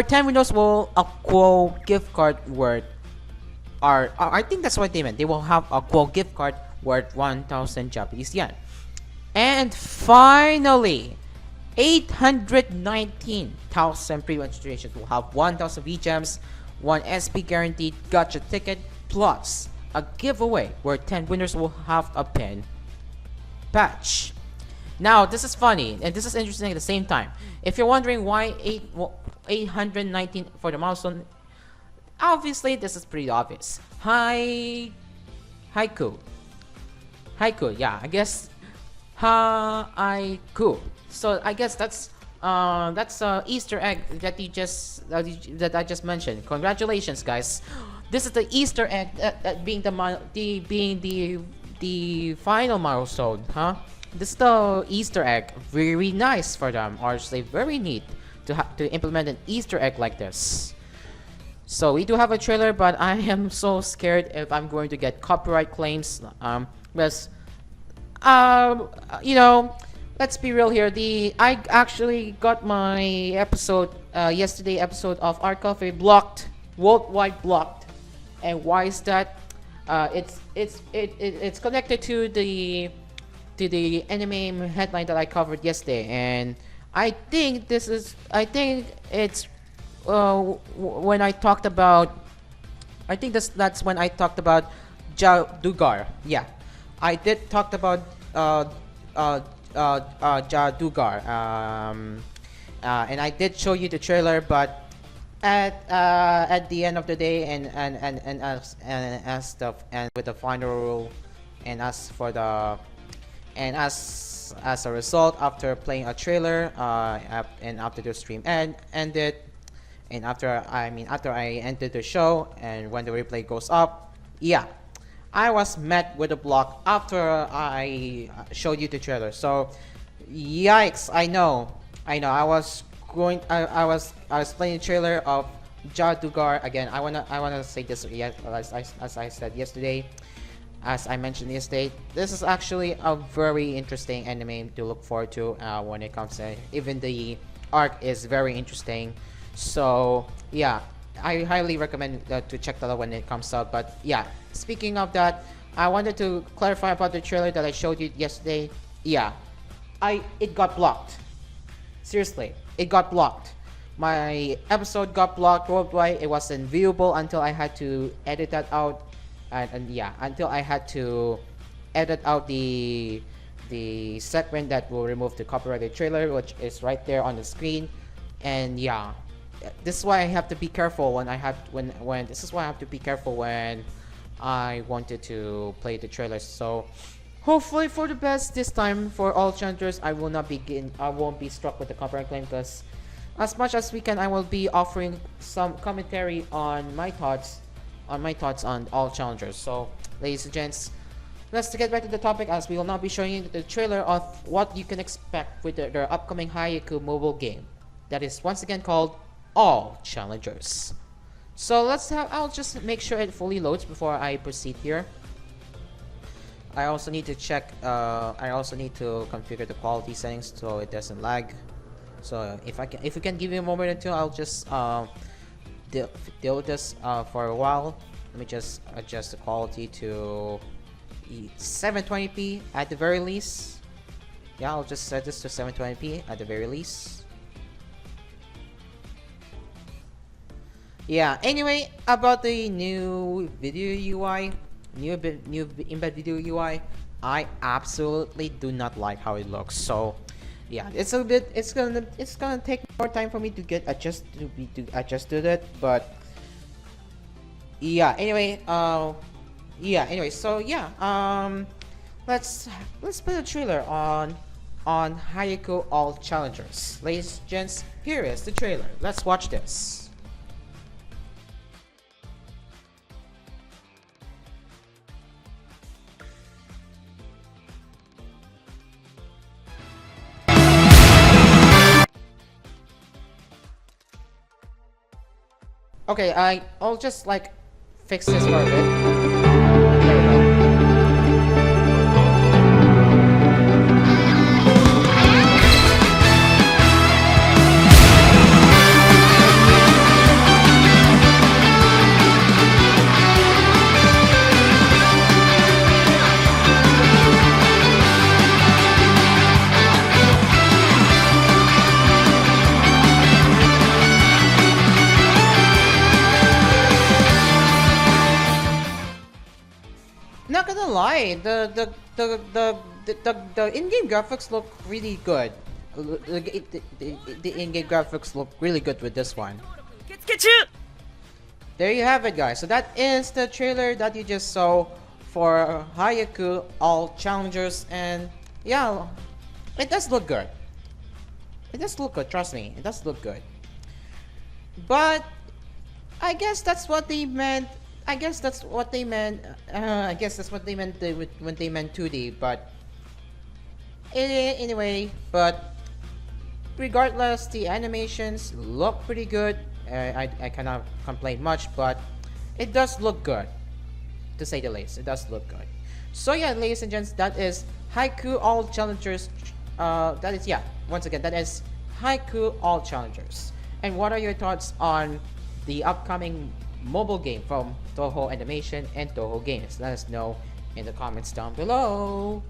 10 winners will a Quo gift card worth I think that's what they meant. They will have a Quo gift card worth 1,000 Japanese yen. And finally, 819,000 pre-registrations will have 1,000 V-Gems, 1 SP guaranteed gacha ticket, plus a giveaway where 10 winners will have a pin patch. Now, this is funny and this is interesting at the same time. If you're wondering why 819 for the milestone, obviously this is pretty obvious. Haikyu. Yeah, I guess Haikyu. So I guess that's a Easter egg that that I just mentioned. Congratulations, guys! This is the Easter egg that being the final milestone, huh? This is the Easter egg. Very nice for them, or say very neat to implement an Easter egg like this. So we do have a trailer, but I am so scared if I'm going to get copyright claims. Because you know, let's be real here. I actually got my episode yesterday episode of Art Cafe blocked, worldwide blocked. And why is that? It's connected to the anime headline that I covered yesterday, and I think it's when I talked about, I think that's when I talked about Jadugar. Yeah, I did talk about Jadugar, and I did show you the trailer, but at the end of the day, and with the final rule, and as a result, after playing a trailer, and after the stream ended, and after I ended the show, and when the replay goes up, yeah, I was met with a block after I showed you the trailer. So, yikes! I know. I was playing the trailer of Jadugar again. I wanna say this, yeah, as I said yesterday. As I mentioned yesterday, this is actually a very interesting anime to look forward to when it comes to, even the arc is very interesting. So yeah, I highly recommend to check that out when it comes out. But yeah, speaking of that, I wanted to clarify about the trailer that I showed you yesterday. Yeah, it got blocked. Seriously, it got blocked. My episode got blocked worldwide. It wasn't viewable until I had to edit that out. And yeah, until I had to edit out the segment that will remove the copyrighted trailer, which is right there on the screen. And yeah, this is why I have to be careful when I wanted to play the trailers. So hopefully for the best this time for all challengers. I won't be struck with the copyright claim, because as much as we can, I will be offering some commentary on my thoughts on all challengers. So, ladies and gents, let's get back to the topic, as we will now be showing you the trailer of what you can expect with their upcoming Haikyu mobile game that is once again called All Challengers. So I'll just make sure it fully loads before I proceed here. I also need to check, I also need to configure the quality settings so it doesn't lag. So if we can give you a moment or two, I'll just deal with this for a while. Let me just adjust the quality to 720p at the very least. Yeah, I'll just set this to 720p at the very least. Yeah, anyway, about the new video UI, new embed video UI, I absolutely do not like how it looks. So yeah, it's gonna take more time for me to get adjust to that, but yeah, anyway, so yeah, let's put a trailer on Haikyu All Challengers. Ladies and gents, here is the trailer. Let's watch this. Okay, I'll just like fix this for a bit. There we go. lie, the in-game graphics look really good. The in-game graphics look really good with this one. There you have it, guys. So that is the trailer that you just saw for Haikyu All Challengers, and yeah, it does look good. It does look good, trust me. It does look good. But I guess that's what they meant. I guess that's what they meant when they meant 2D. But anyway, but regardless, the animations look pretty good. I cannot complain much, but it does look good, to say the least. It does look good. So yeah, ladies and gents, that is Haikyu All Challengers. Once again, that is Haikyu All Challengers. And what are your thoughts on the upcoming mobile game from Toho Animation and Toho Games? Let us know in the comments down below.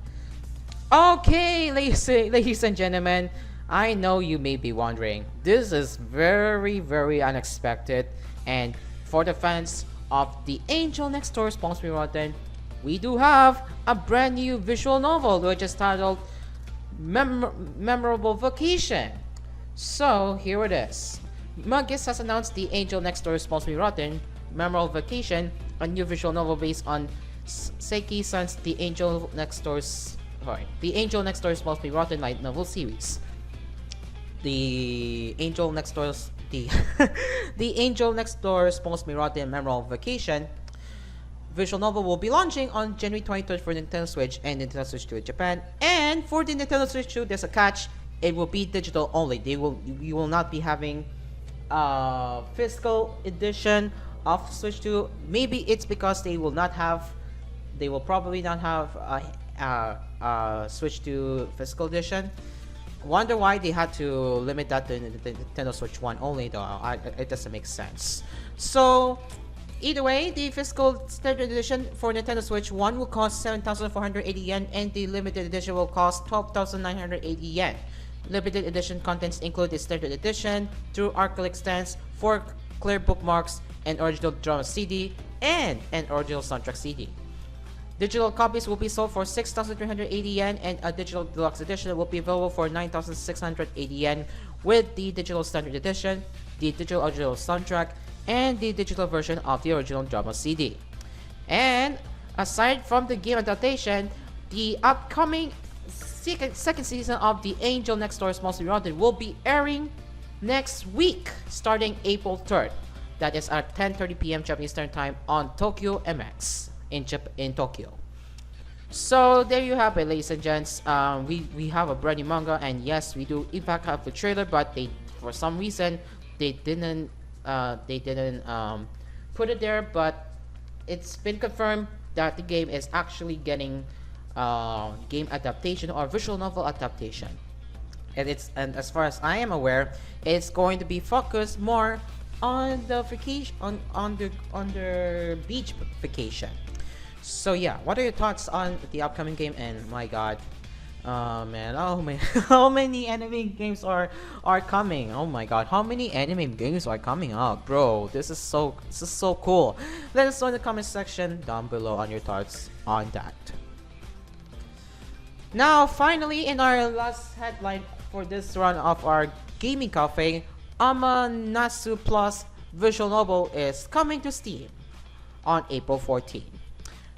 Okay, ladies and gentlemen, I know you may be wondering, this is very, very unexpected, and for the fans of the Angel Next Door Spawns Me Rotten, we do have a brand new visual novel which is titled Memorable Vacation. So here it is. Mugis has announced the Angel Next Door Spawns Me Rotten Memorable Vacation, a new visual novel based on Seiki-san's The Angel Next Door Spawns Me Rotten light novel series. The Angel Next Door Spawns Me Rotten Memorable Vacation visual novel will be launching on January 23rd for Nintendo Switch and Nintendo Switch 2 in Japan. And for the Nintendo Switch 2, there's a catch. It will be digital only. You will not be having physical edition of Switch 2. Maybe it's because they will probably not have Switch 2 physical edition. Wonder why they had to limit that to the Nintendo Switch 1 only, though. It doesn't make sense. So either way, the physical standard edition for Nintendo Switch 1 will cost 7,480 yen, and the limited edition will cost 12,980 yen. Limited edition contents include the standard edition, 2 acrylic stands, 4 clear bookmarks, an original drama CD, and an original soundtrack CD. Digital copies will be sold for 6,380 yen, and a digital deluxe edition will be available for 9,680 yen with the digital standard edition, the digital original soundtrack, and the digital version of the original drama CD. And aside from the game adaptation, the upcoming second season of the Angel Next Door Spawns Me Rotten will be airing next week, starting April 3rd. That is at 10:30 p.m. Japanese Standard Time on Tokyo MX in Tokyo. So there you have it, ladies and gents. We have a brand new manga, and yes, we do in fact have the trailer, but for some reason they didn't put it there. But it's been confirmed that the game is actually getting game adaptation or visual novel adaptation, and as far as I am aware, it's going to be focused more on the vacation, on the beach vacation. So yeah, what are your thoughts on the upcoming game? And my god, oh man, how many anime games are coming? Oh my god, how many anime games are coming out, bro? This is so cool. Let us know in the comment section down below on your thoughts on that. Now finally, in our last headline for this run of our gaming cafe, Amanatsu Plus visual novel is coming to Steam on April 14th.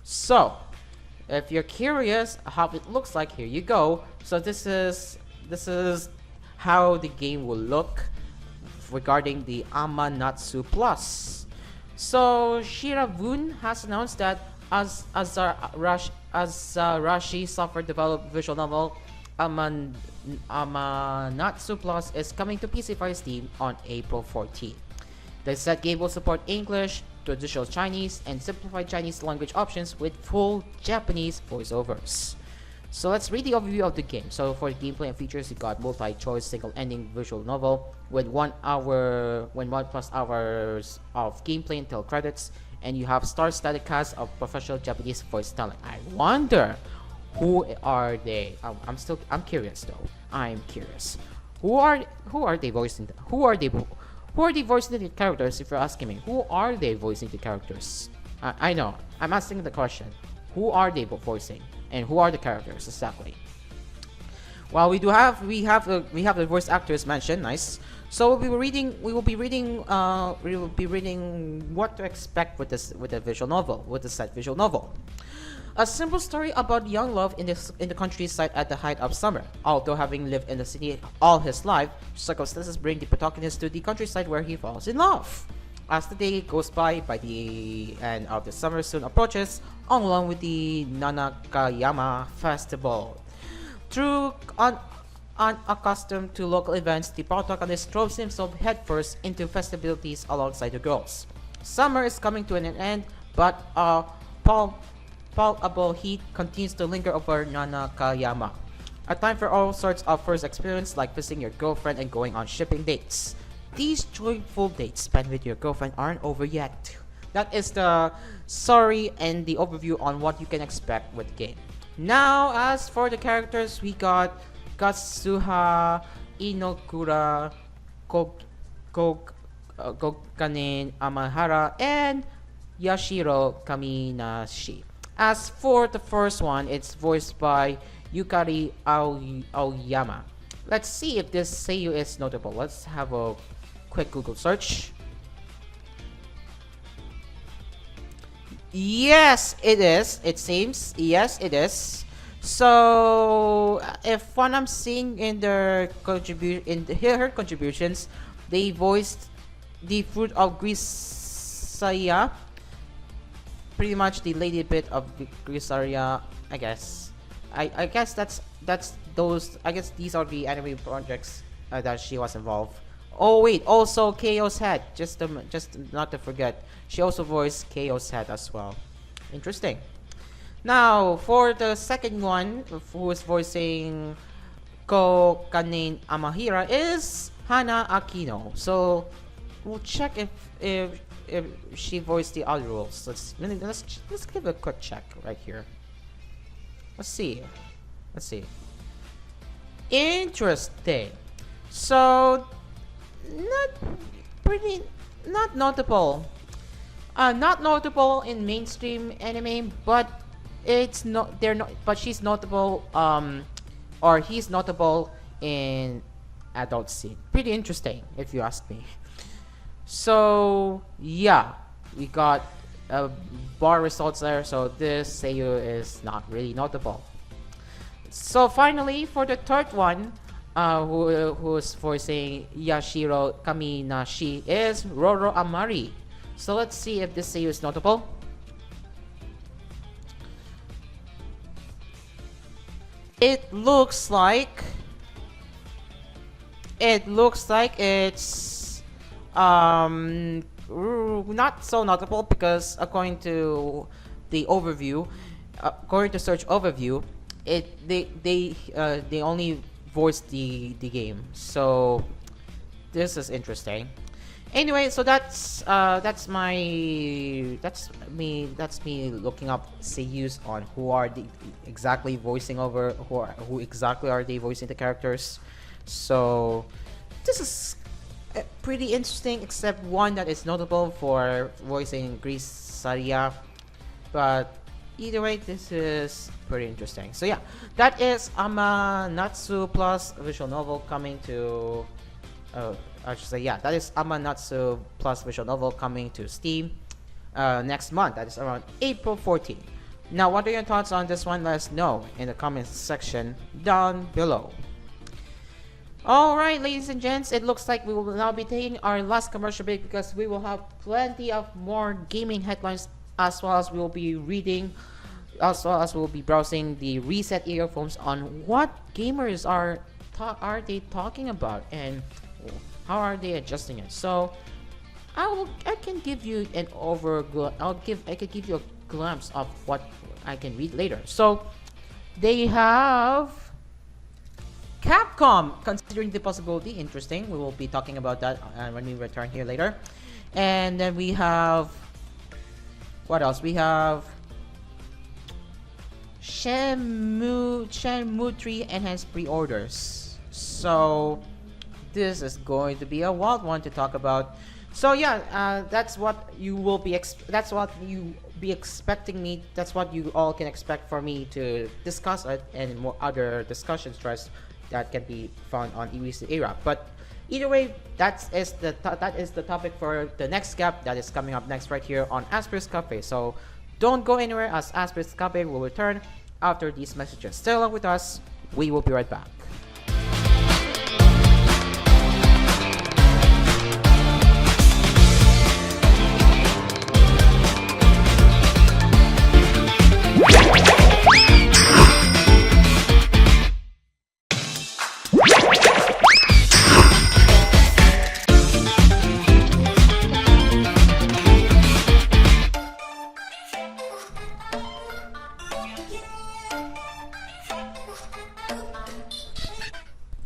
So, if you're curious how it looks like, here you go. So this is how the game will look regarding the Amanatsu Plus. So Shiravun has announced that Azarashi software developed visual novel Amanatsu Plus is coming to PC via Steam on April 14th. The said game will support English, traditional Chinese, and simplified Chinese language options with full Japanese voiceovers. So let's read the overview of the game. So for gameplay and features, you got multi-choice single-ending visual novel with 1 plus hours of gameplay until credits, and you have star-studded cast of professional Japanese voice talent. I wonder, who are they? I'm curious though. I'm curious. Who are they voicing? Who are they voicing the characters? If you're asking me, who are they voicing the characters? I know. I'm asking the question. who are they voicing and who are the characters exactly. Well, we have the voice actors mentioned. Nice. So we will be reading what to expect with the visual novel, with the set visual novel. A simple story about young love in the countryside at the height of summer. Although having lived in the city all his life, circumstances bring the protagonist to the countryside where he falls in love. As the day goes by the end of the summer soon approaches, along with the Nanakayama festival. Through unaccustomed to local events, the protagonist throws himself headfirst into festivities alongside the girls. Summer is coming to an end, but palpable heat continues to linger over Nanakayama. A time for all sorts of first experience like visiting your girlfriend and going on shipping dates. These joyful dates spent with your girlfriend aren't over yet. That is the story and the overview on what you can expect with the game. Now, as for the characters, we got Katsuha Inokura, Gokanin Amahara, and Yashiro Kaminashi. As for the first one, it's voiced by Yukari Aoyama. Let's see if this seiyuu is notable. Let's have a quick Google search. Yes, it is. It seems. Yes, it is. So, if what I'm seeing in her contributions, they voiced the fruit of Grisaya, pretty much the lady bit of Grisaya, I guess. I guess that's those. I guess these are the anime projects that she was involved. Oh wait, also Chaos Head. Just not to forget, she also voiced Chaos Head as well. Interesting. Now for the second one, who is voicing Ko Kanin Amahira is Hana Akino. So we'll check if she voiced the other roles. Let's give a quick check right here. Let's see. Interesting. So not notable. Not notable in mainstream anime, but but she's notable or he's notable in adult scene. Pretty interesting if you ask me. So yeah, we got bar results there, so this seiyuu is not really notable. So finally, for the third one, who's voicing Yashiro Kaminashi is Roro Amari. So let's see if this seiyuu is notable. It looks like it's not so notable because according to the overview, according to search overview, they only voiced the game. So this is interesting. Anyway, so that's me looking up seiyus on who are exactly voicing over who exactly are they voicing the characters. So this is pretty interesting, except one that is notable for voicing Grisaya. But either way, this is pretty interesting. So yeah, that is Amanatsu plus visual novel coming to I should say, yeah, that is Amanatsu plus visual novel coming to Steam next month. That is around April 14th. Now, what are your thoughts on this one? Let us know in the comments section down below. Alright, ladies and gents, it looks like we will now be taking our last commercial break because we will have plenty of more gaming headlines, as well as we will be reading, as well as we will be browsing the reset earphones on what gamers are they talking about and how are they adjusting it. So I can give you an I can give you a glimpse of what I can read later. So they have Capcom considering the possibility. Interesting. We will be talking about that when we return here later. And then we have, what else? We have Shenmue 3 enhanced pre-orders. So this is going to be a wild one to talk about. So yeah, that's what you will be. That's what you be expecting me. That's what you all can expect for me to discuss it and more other discussion threads that can be found on EVC era. But either way, that is the topic for the next gap that is coming up next right here on Asphere's Cafe. So don't go anywhere, as Asphere's Cafe will return after these messages. Stay along with us. We will be right back.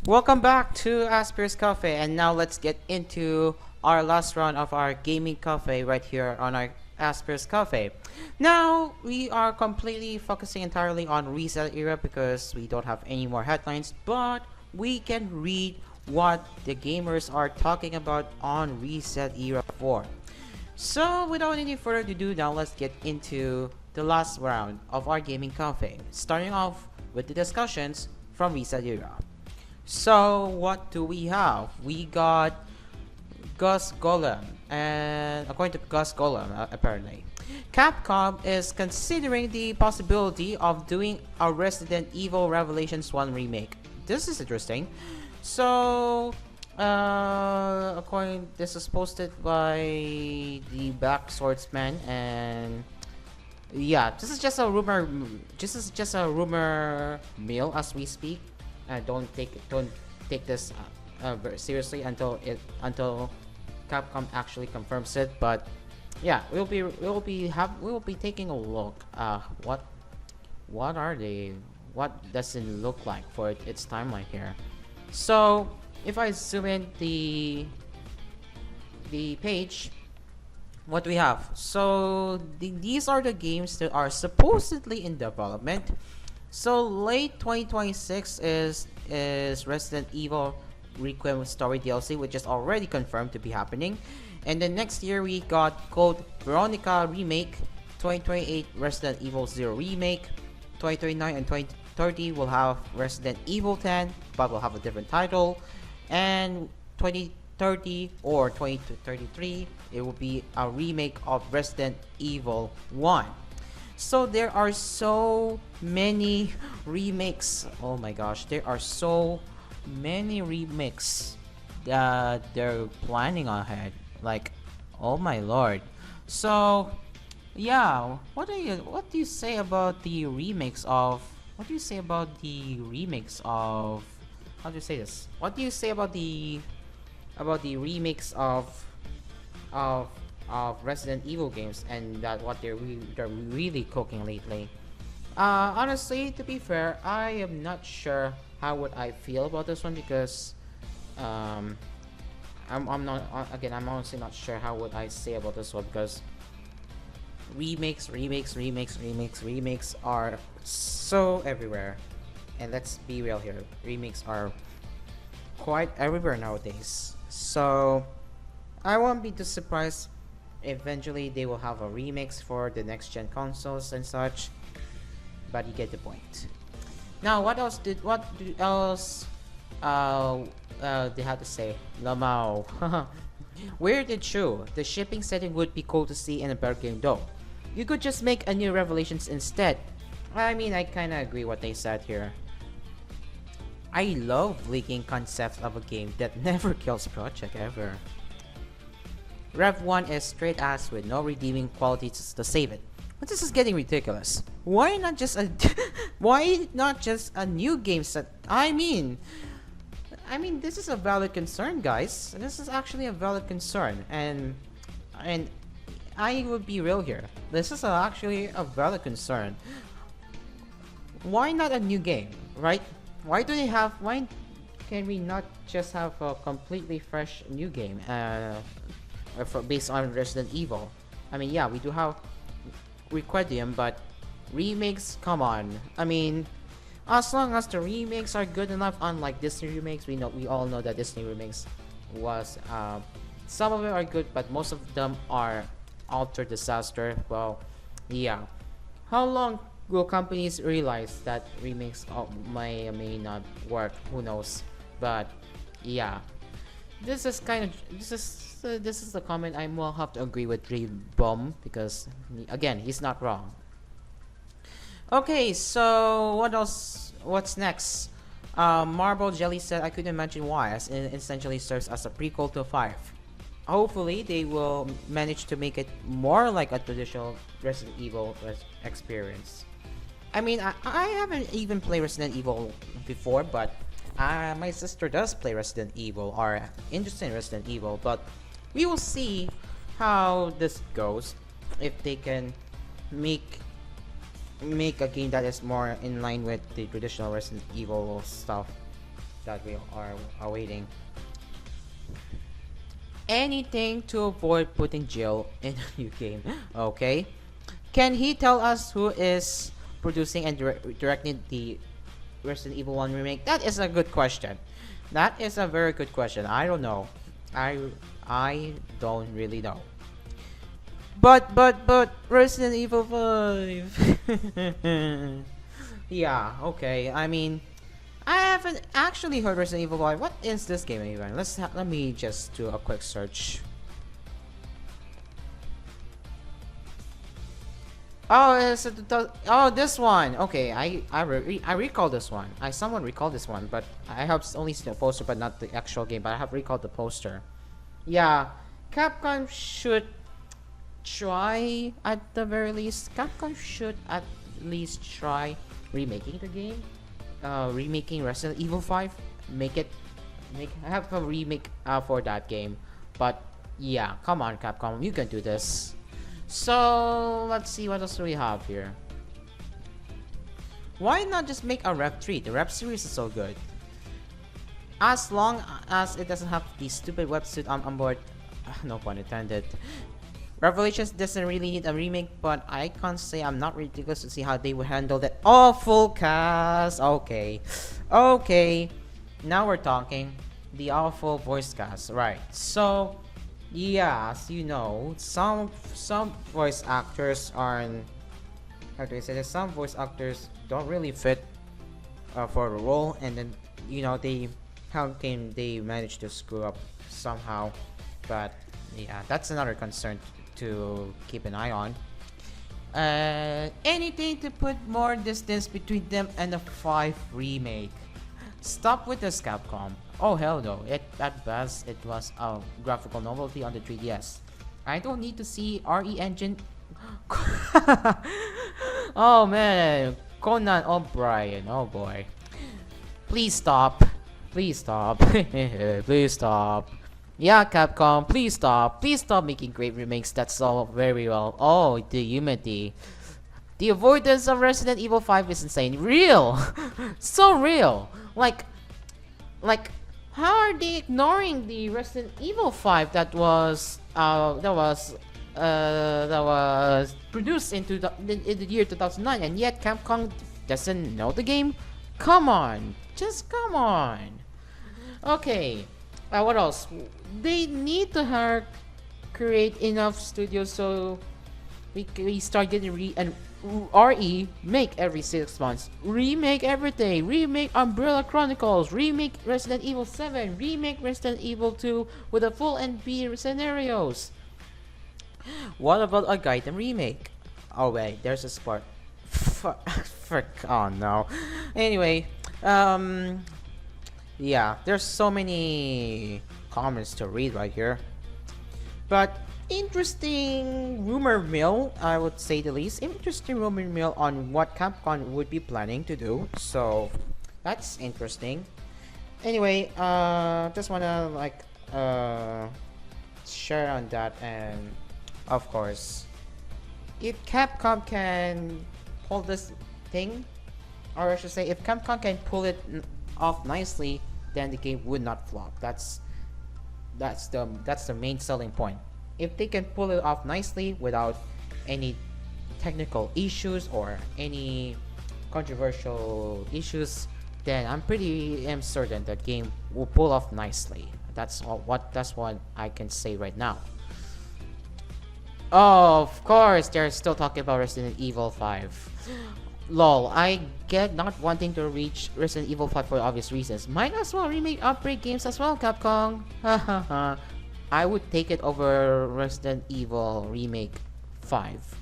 Welcome back to Asphere's Cafe, and now let's get into our last round of our gaming cafe right here on our Asphere's Cafe. Now we are completely focusing entirely on Reset Era because we don't have any more headlines, but we can read what the gamers are talking about on Reset Era 4. So without any further ado, now let's get into the last round of our gaming cafe, starting off with the discussions from Reset Era. So what do we have? We got Gus Golem, and according to Gus Golem, apparently, Capcom is considering the possibility of doing a Resident Evil Revelations 1 remake. This is interesting. So, this is posted by the Black Swordsman, and yeah, this is just a rumor. This is just a rumor mill as we speak. Don't take this very seriously until Capcom actually confirms it. But yeah, we'll be taking a look. What are they? What does it look like for its timeline here? So if I zoom in the page, what we have? So these are the games that are supposedly in development. So late 2026 is Resident Evil Requiem Story DLC, which is already confirmed to be happening. And then next year we got Code Veronica Remake, 2028 Resident Evil 0 Remake, 2029 and 2030 will have Resident Evil 10, but will have a different title. And 2030 or 2033, it will be a remake of Resident Evil 1. So there are so many remakes. Oh my gosh, there are so many remakes that they're planning ahead. Like, oh my lord. So yeah, what do you say about the remakes of how do you say this? What do you say about the remakes of Resident Evil games, and that what they're really cooking lately? Honestly, to be fair, I am not sure how would I feel about this one because I'm honestly not sure how would I say about this one because remakes are so everywhere, and let's be real here, remakes are quite everywhere nowadays. So I won't be too surprised eventually they will have a remix for the next gen consoles and such, but you get the point. Now what else they had to say? Lamau. Weird and true, the shipping setting would be cool to see in a better game though. You could just make a new Revelations instead. I mean, I kinda agree what they said here. I love leaking concepts of a game that never kills project ever. Rev 1 is straight ass with no redeeming qualities to save it. But this is getting ridiculous. Why not just a new game set? I mean this is a valid concern, guys. This is actually a valid concern, and I would be real here. This is actually a valid concern. Why not a new game, right? Why can we not just have a completely fresh new game based on Resident Evil? I mean, yeah, we do have Requiem, but remakes, come on. I mean, as long as the remakes are good enough, unlike Disney remakes, we all know that Disney remakes was Some of them are good, but most of them are utter disaster. Well, yeah. How long will companies realize that remakes may or may not work? Who knows? But yeah, this is the comment I will have to agree with Bomb, because again, he's not wrong. Okay, so what else? What's next? Marble Jelly said I couldn't imagine why, as it essentially serves as a prequel to 5. Hopefully, they will manage to make it more like a traditional Resident Evil experience. I mean, I haven't even played Resident Evil before, but my sister does play Resident Evil, or interested in Resident Evil, but we will see how this goes. If they can make a game that is more in line with the traditional Resident Evil stuff that we are awaiting. Anything to avoid putting Jill in a new game. Okay. Can he tell us who is producing and directing the Resident Evil 1 remake? That is a good question. That is a very good question. I don't know. I don't really know. But Resident Evil 5. Yeah, okay. I mean, I haven't actually heard Resident Evil 5. What is this game even? Let me just do a quick search. Oh, this one. Okay, I recall this one. Someone recalled this one, but I have only seen the poster, but not the actual game. But I have recalled the poster. Yeah, Capcom should try at the very least. Capcom should at least try remaking the game. Remaking Resident Evil 5. Have a remake for that game. But yeah, come on, Capcom, you can do this. So let's see what else we have here. Why not just make a Rep 3? The Rep series is so good. As long as it doesn't have the stupid websuit on board. No pun intended. Revelations doesn't really need a remake, but I can't say I'm not ridiculous to see how they would handle that awful cast. Okay. Now we're talking. The awful voice cast, right? So yeah, as you know, some voice actors aren't. How do I say this? Some voice actors don't really fit for the role, and then how can they manage to screw up somehow? But yeah, that's another concern to keep an eye on. Anything to put more distance between them and the 5 remake. Stop with this, Capcom. Oh hell no, at best it was a graphical novelty on the 3DS. I don't need to see RE engine. Oh man, Conan O'Brien, oh boy. Please stop. Please stop. Please stop. Yeah, Capcom, please stop. Please stop making great remakes. That's all very well. Oh, the Unity. The avoidance of Resident Evil 5 is insane. Real! So real! Like, how are they ignoring the Resident Evil 5 that was produced in the year 2009, and yet Capcom doesn't know the game? Come on! Just come on! Okay, what else? They need to create enough studios so we start getting RE make every 6 months, remake everything, remake Umbrella Chronicles, remake Resident Evil 7, remake Resident Evil 2 with a full NP scenarios. What about a Gaiden remake? Oh wait, there's a spot. Frick, oh no. Anyway, yeah, there's so many comments to read right here, but interesting rumor mill, I would say the least. Interesting rumor mill on what Capcom would be planning to do, so that's interesting. Anyway, just wanna share on that, and of course, if Capcom can pull this thing, or I should say, if Capcom can pull it off nicely, then the game would not flop. That's the main selling point. If they can pull it off nicely without any technical issues or any controversial issues, then I'm pretty certain that game will pull off nicely. That's all. That's what I can say right now. Oh, of course, they're still talking about Resident Evil 5. Lol, I get not wanting to reach Resident Evil 5 for obvious reasons. Might as well remake upgrade games as well, Capcom. Hahaha. I would take it over Resident Evil Remake 5.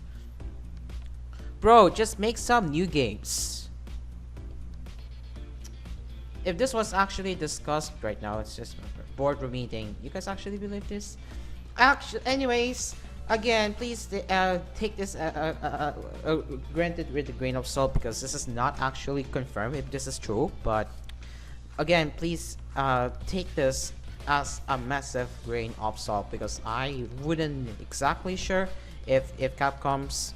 Bro, just make some new games. If this was actually discussed right now, it's just a boardroom meeting. You guys actually believe this? Actually, anyways, again, please take this granted with a grain of salt, because this is not actually confirmed if this is true. But again, please take this as a massive grain of salt, because I wouldn't exactly sure if Capcom's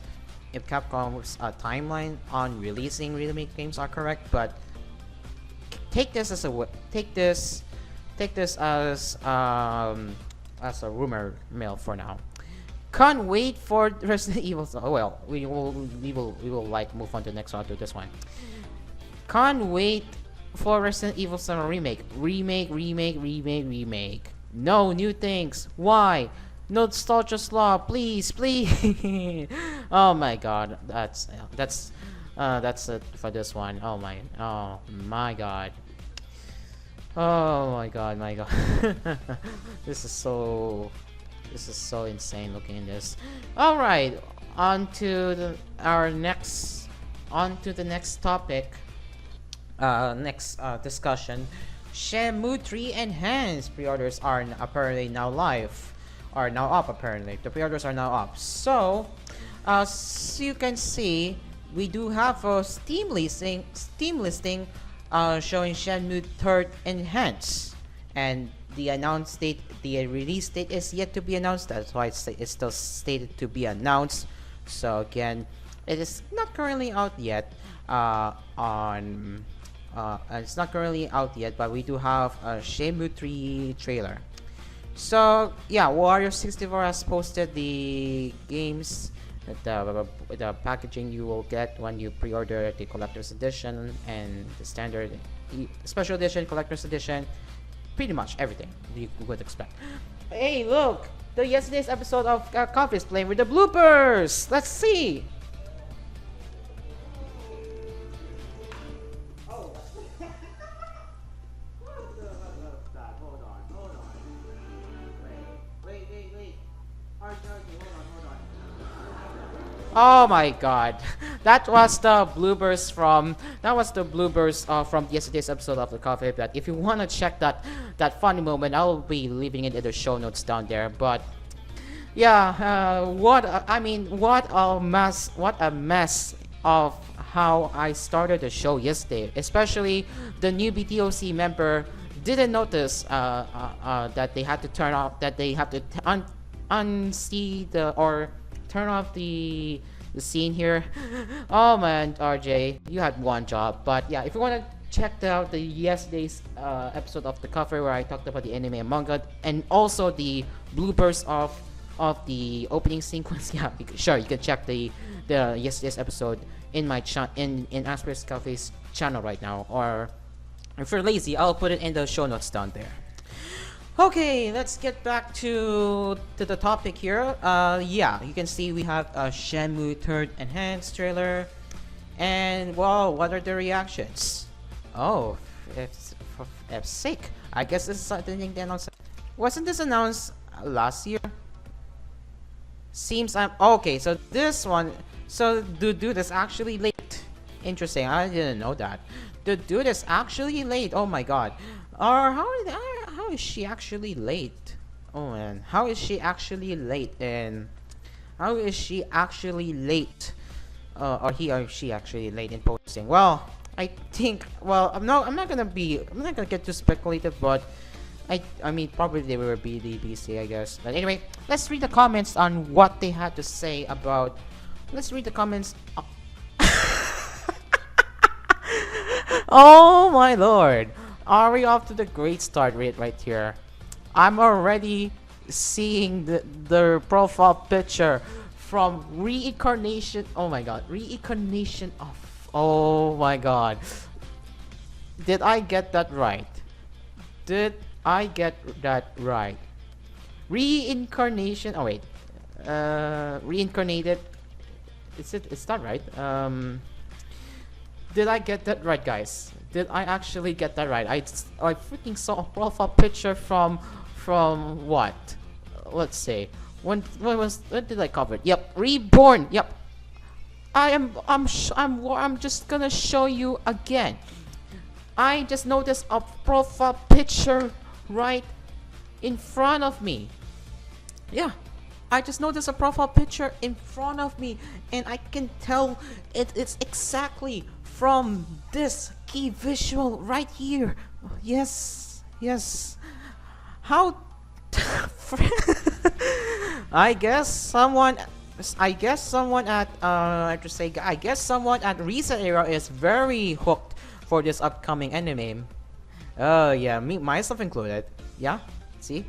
timeline on releasing remake games are correct. But take this as a rumor mill for now. Can't wait for Resident Evil. Oh well, we will like move on to the next one, to this one. Can't wait for Resident Evil 7 remake. No new things. Why? Nostalgia slaw, please. Oh my god, that's it for this one. Oh my god. Oh my god. This is so insane looking in this. All right, on to the next topic. Discussion. Shenmue 3 Enhanced pre-orders are apparently now live. Are now up apparently. The pre-orders are now up. So, as you can see, we do have a Steam listing showing Shenmue 3 Enhanced, and the release date is yet to be announced. That's why it's still stated to be announced. So again, it is not currently out yet. It's not currently out yet, but we do have a Shenmue 3 trailer. So yeah, Wario 64 has posted the games, the packaging you will get when you pre-order the collector's edition and the standard special edition, collector's edition, pretty much everything you would expect. Hey, look! The yesterday's episode of Coffee is playing with the bloopers! Let's see! Oh my god, that was the bloopers from yesterday's episode of the Coffee. That if you wanna check that funny moment, I'll be leaving it in the show notes down there. But yeah, what a mess of how I started the show yesterday. Especially the new BTOC member didn't notice that they had to turn off, that they have to unsee or turn off the scene here. Oh man, RJ, you had one job. But yeah, if you want to check out the yesterday's episode of the cover where I talked about the anime and manga, and also the bloopers of the opening sequence, yeah, sure, you can check the yesterday's episode in my in Asphere's Cafe's channel right now, or if you're lazy, I'll put it in the show notes down there. Okay, let's get back to the topic here. Yeah, you can see we have a Shenmue 3 Enhanced trailer, and well, what are the reactions? Oh, F's sake, I guess this is something they announced. Wasn't this announced last year? Seems I'm okay. So this one, so the dude is actually late. Interesting, I didn't know that. The dude is actually late. Oh my god. Or how is she actually late? Oh man, how is she actually late? And how is she actually late? Or he or she actually late in posting? Well, I think. Well, I'm not gonna get too speculative, but I mean probably they were BDBC, I guess. But anyway, let's read the comments on what they had to say about. Let's read the comments. Oh my lord. Are we off to the great start rate right here? I'm already seeing the profile picture from reincarnation. Oh my god, reincarnation of. Oh my god. Did I get that right? Did I get that right. Reincarnation. Oh wait. Reincarnated. It's not right. Did I get that right, guys? Did I actually get that right? I freaking saw a profile picture from what? Let's see. When did I cover it? Yep, reborn. Yep. I'm just gonna show you again. I just noticed a profile picture right in front of me. Yeah, I just noticed a profile picture in front of me, and I can tell it's exactly from this key visual right here. Yes, yes. How? I guess someone at I guess someone at recent era is very hooked for this upcoming anime. Oh yeah, me myself included. Yeah, see,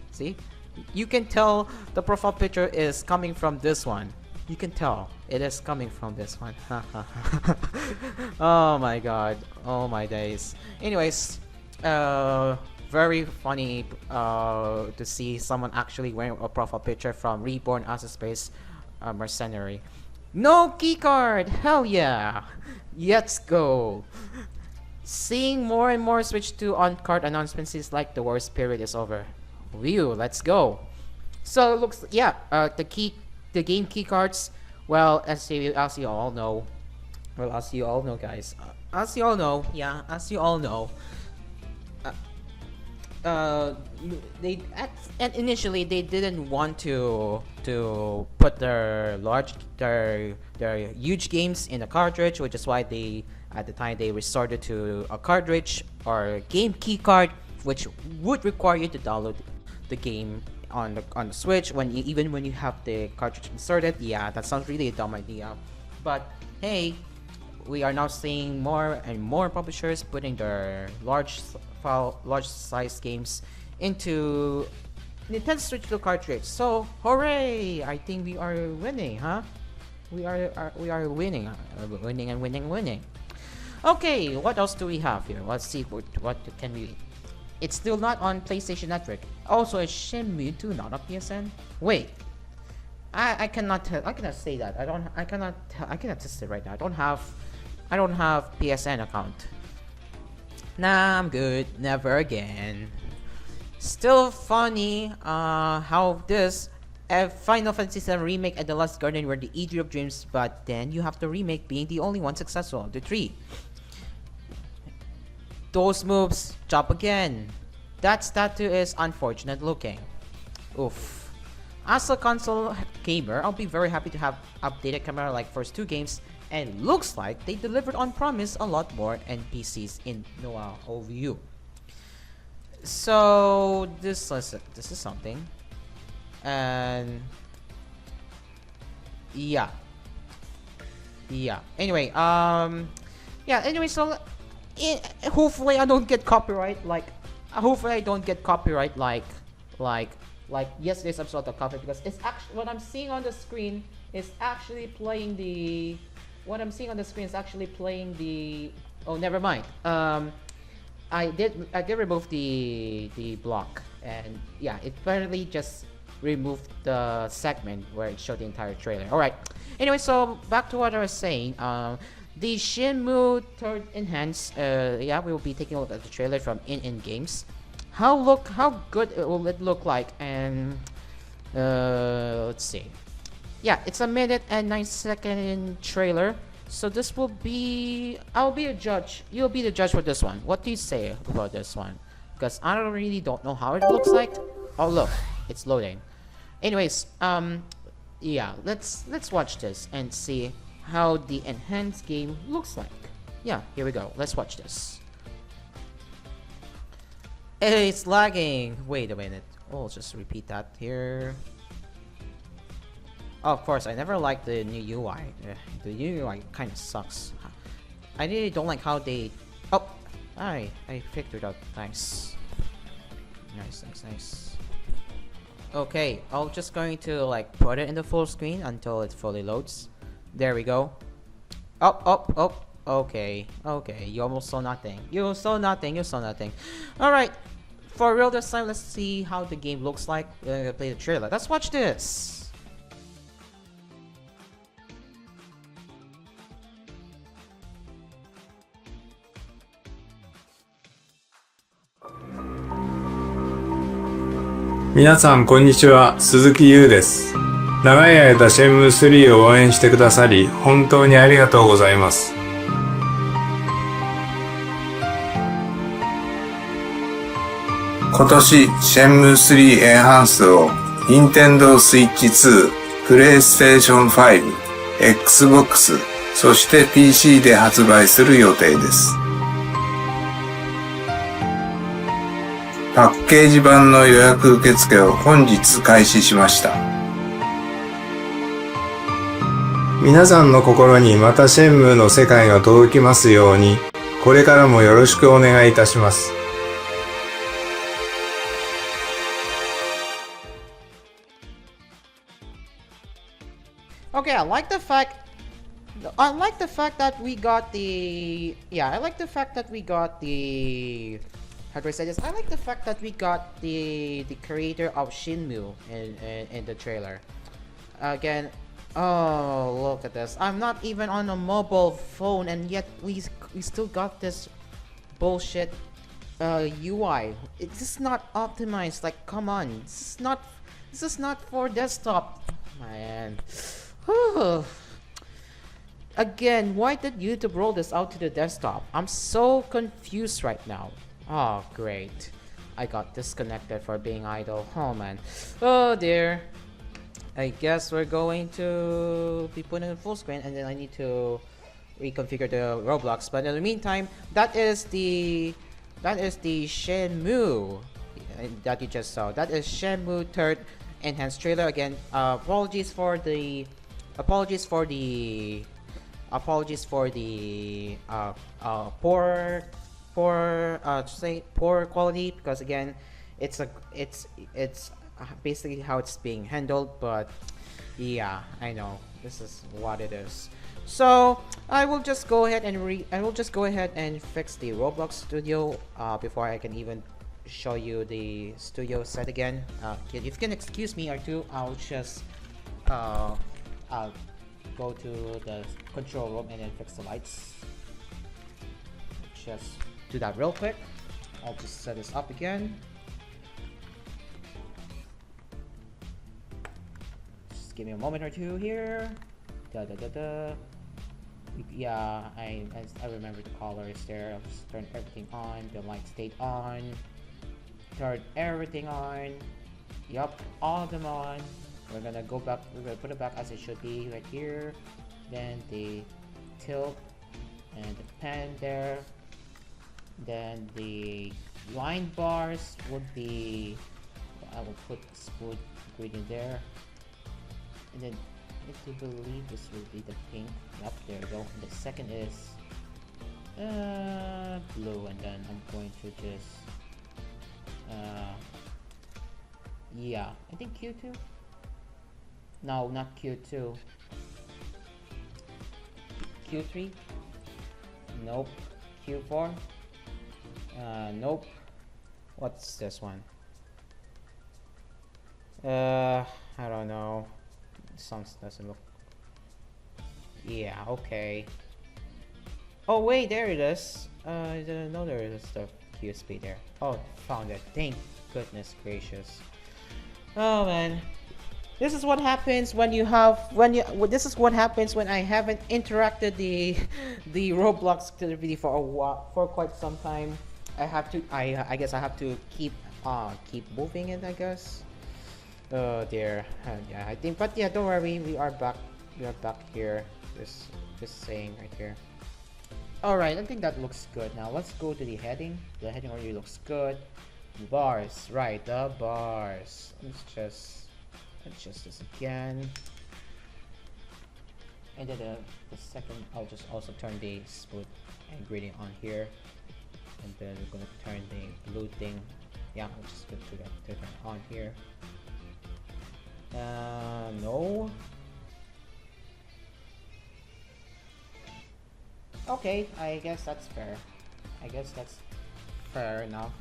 you can tell the profile picture is coming from this one. You can tell it is coming from this one. Oh my god, oh my days. Anyways, very funny to see someone actually wearing a profile picture from Reborn as a Space Mercenary. No keycard! Hell yeah! Let's go! Seeing more and more switch to on-card announcements is like the worst period is over. Whew, let's go! So it looks, yeah, the game keycards. Well, as you all know, guys. As you all know, yeah, as you all know. Initially they didn't want to put their huge games in a cartridge, which is why at the time they resorted to a cartridge or game keycard, which would require you to download the game on the Switch even when you have the cartridge inserted. Yeah, that sounds really a dumb idea, but hey, we are now seeing more and more publishers putting their large size games into Nintendo Switch to cartridge. So hooray! I think we are winning, huh? We are winning, winning. Okay, what else do we have here? Let's see what can we. It's still not on PlayStation Network. Also, it's Shenmue 2 not on PSN. Wait, I cannot say that. I cannot test it right now. I don't have PSN account. Nah, I'm good. Never again. Still funny how this Final Fantasy VII Remake and The Last Guardian were the E3 of dreams, but then you have the remake being the only one successful of the three. Those moves, jump again. That statue is unfortunate looking. Oof. As a console gamer, I'll be very happy to have updated camera like first two games, and looks like they delivered on promise a lot more NPCs in Noah OVU. So this is something, and yeah. Anyway, so hopefully I don't get copyright. Like yesterday's episode of copyright, because it's actually what I'm seeing on the screen is actually playing the. What I'm seeing on the screen is actually playing the. Oh, never mind. I did remove the block, and yeah, it apparently just removed the segment where it showed the entire trailer. All right. Anyway, so back to what I was saying. The Shenmue 3rd Enhance. Yeah, we will be taking a look at the trailer from In Games. How good will it look like? And let's see. Yeah, it's a 1 minute and 9-second trailer. So this will be. I'll be a judge. You'll be the judge for this one. What do you say about this one? Because I really don't know how it looks like. Oh look, it's loading. Anyways, yeah, let's watch this and see how the enhanced game looks like. Yeah, here we go. Let's watch this. Hey, it's lagging. Wait a minute. Oh, just repeat that here. Oh, of course, I never liked the new UI. The new UI kind of sucks. I really don't like how they. Oh, I figured it out. Nice. Okay, I'm just going to like put it in the full screen until it fully loads. There we go. Oh. Okay. You almost saw nothing. You saw nothing. All right. for real this time, let's see how the game looks like. Play the trailer. Let's watch this. 皆さんこんにちは、鈴木優です。長い間シェンムー3を応援してくださり、本当にありがとうございます。今年、シェンムー3エンハンスを Nintendo Switch 2、PlayStation 5、Xbox、そして PC で発売する予定です。パッケージ版の予約受付を本日開始しました。皆さんの心にまたシェンムーの世界が届きますように、これからもよろしくお願いいたします。Okay, I like the fact that we got the how do I say this? I like the fact that we got the creator of Shenmue in the trailer. Again, oh look at this! I'm not even on a mobile phone, and yet we still got this bullshit UI. It's just not optimized. Like, come on, this is not for desktop, man. Again, why did YouTube roll this out to the desktop? I'm so confused right now. Oh, great. I got disconnected for being idle. Oh, man. Oh, dear. I guess we're going to be putting in full screen, and then I need to reconfigure the Roblox. But in the meantime, that is the Shenmue that you just saw. That is Shenmue 3rd enhanced trailer. Again, apologies for the poor quality, because again it's basically how it's being handled, but yeah, I know this is what it is. So I will just go ahead and fix the Roblox studio before I can even show you the studio set again. If you can excuse me or two, I'll just go to the control room and then fix the lights. Just do that real quick. I'll just set this up again. Just give me a moment or two here. Yeah, I remember the colors there. I'll just turn everything on. The light stayed on. Turn everything on. Yup, all of them on. We're gonna go back. We're gonna put it back as it should be right here. Then the tilt and the pen there. Then the line bars would be, I will put smooth gradient there, and then I do believe this will be the pink. Yep, there we go. And the second is blue, and then I'm going to just yeah, I think Q2. No, not Q2. Q3. Nope. Q4. Nope. What's this one? I don't know. Sounds doesn't look. Yeah, okay. Oh wait, there it is. I didn't know there is the QSP there. Oh, found it. Thank goodness gracious. Oh man. This is what happens when this is what happens when I haven't interacted the Roblox activity for a while, for quite some time. I guess I have to keep moving it, I guess. Oh dear. Yeah, I think, but yeah, don't worry, we are back here. Just saying right here. Alright, I think that looks good. Now let's go to the heading. The heading already looks good. The bars, right, the bars. Let's just adjust this again. And then the second, I'll just also turn the smooth and gradient on here. And then we're gonna turn the blue thing. Yeah, we'll just go to that, turn on here. No. Okay, I guess that's fair. I guess that's fair enough.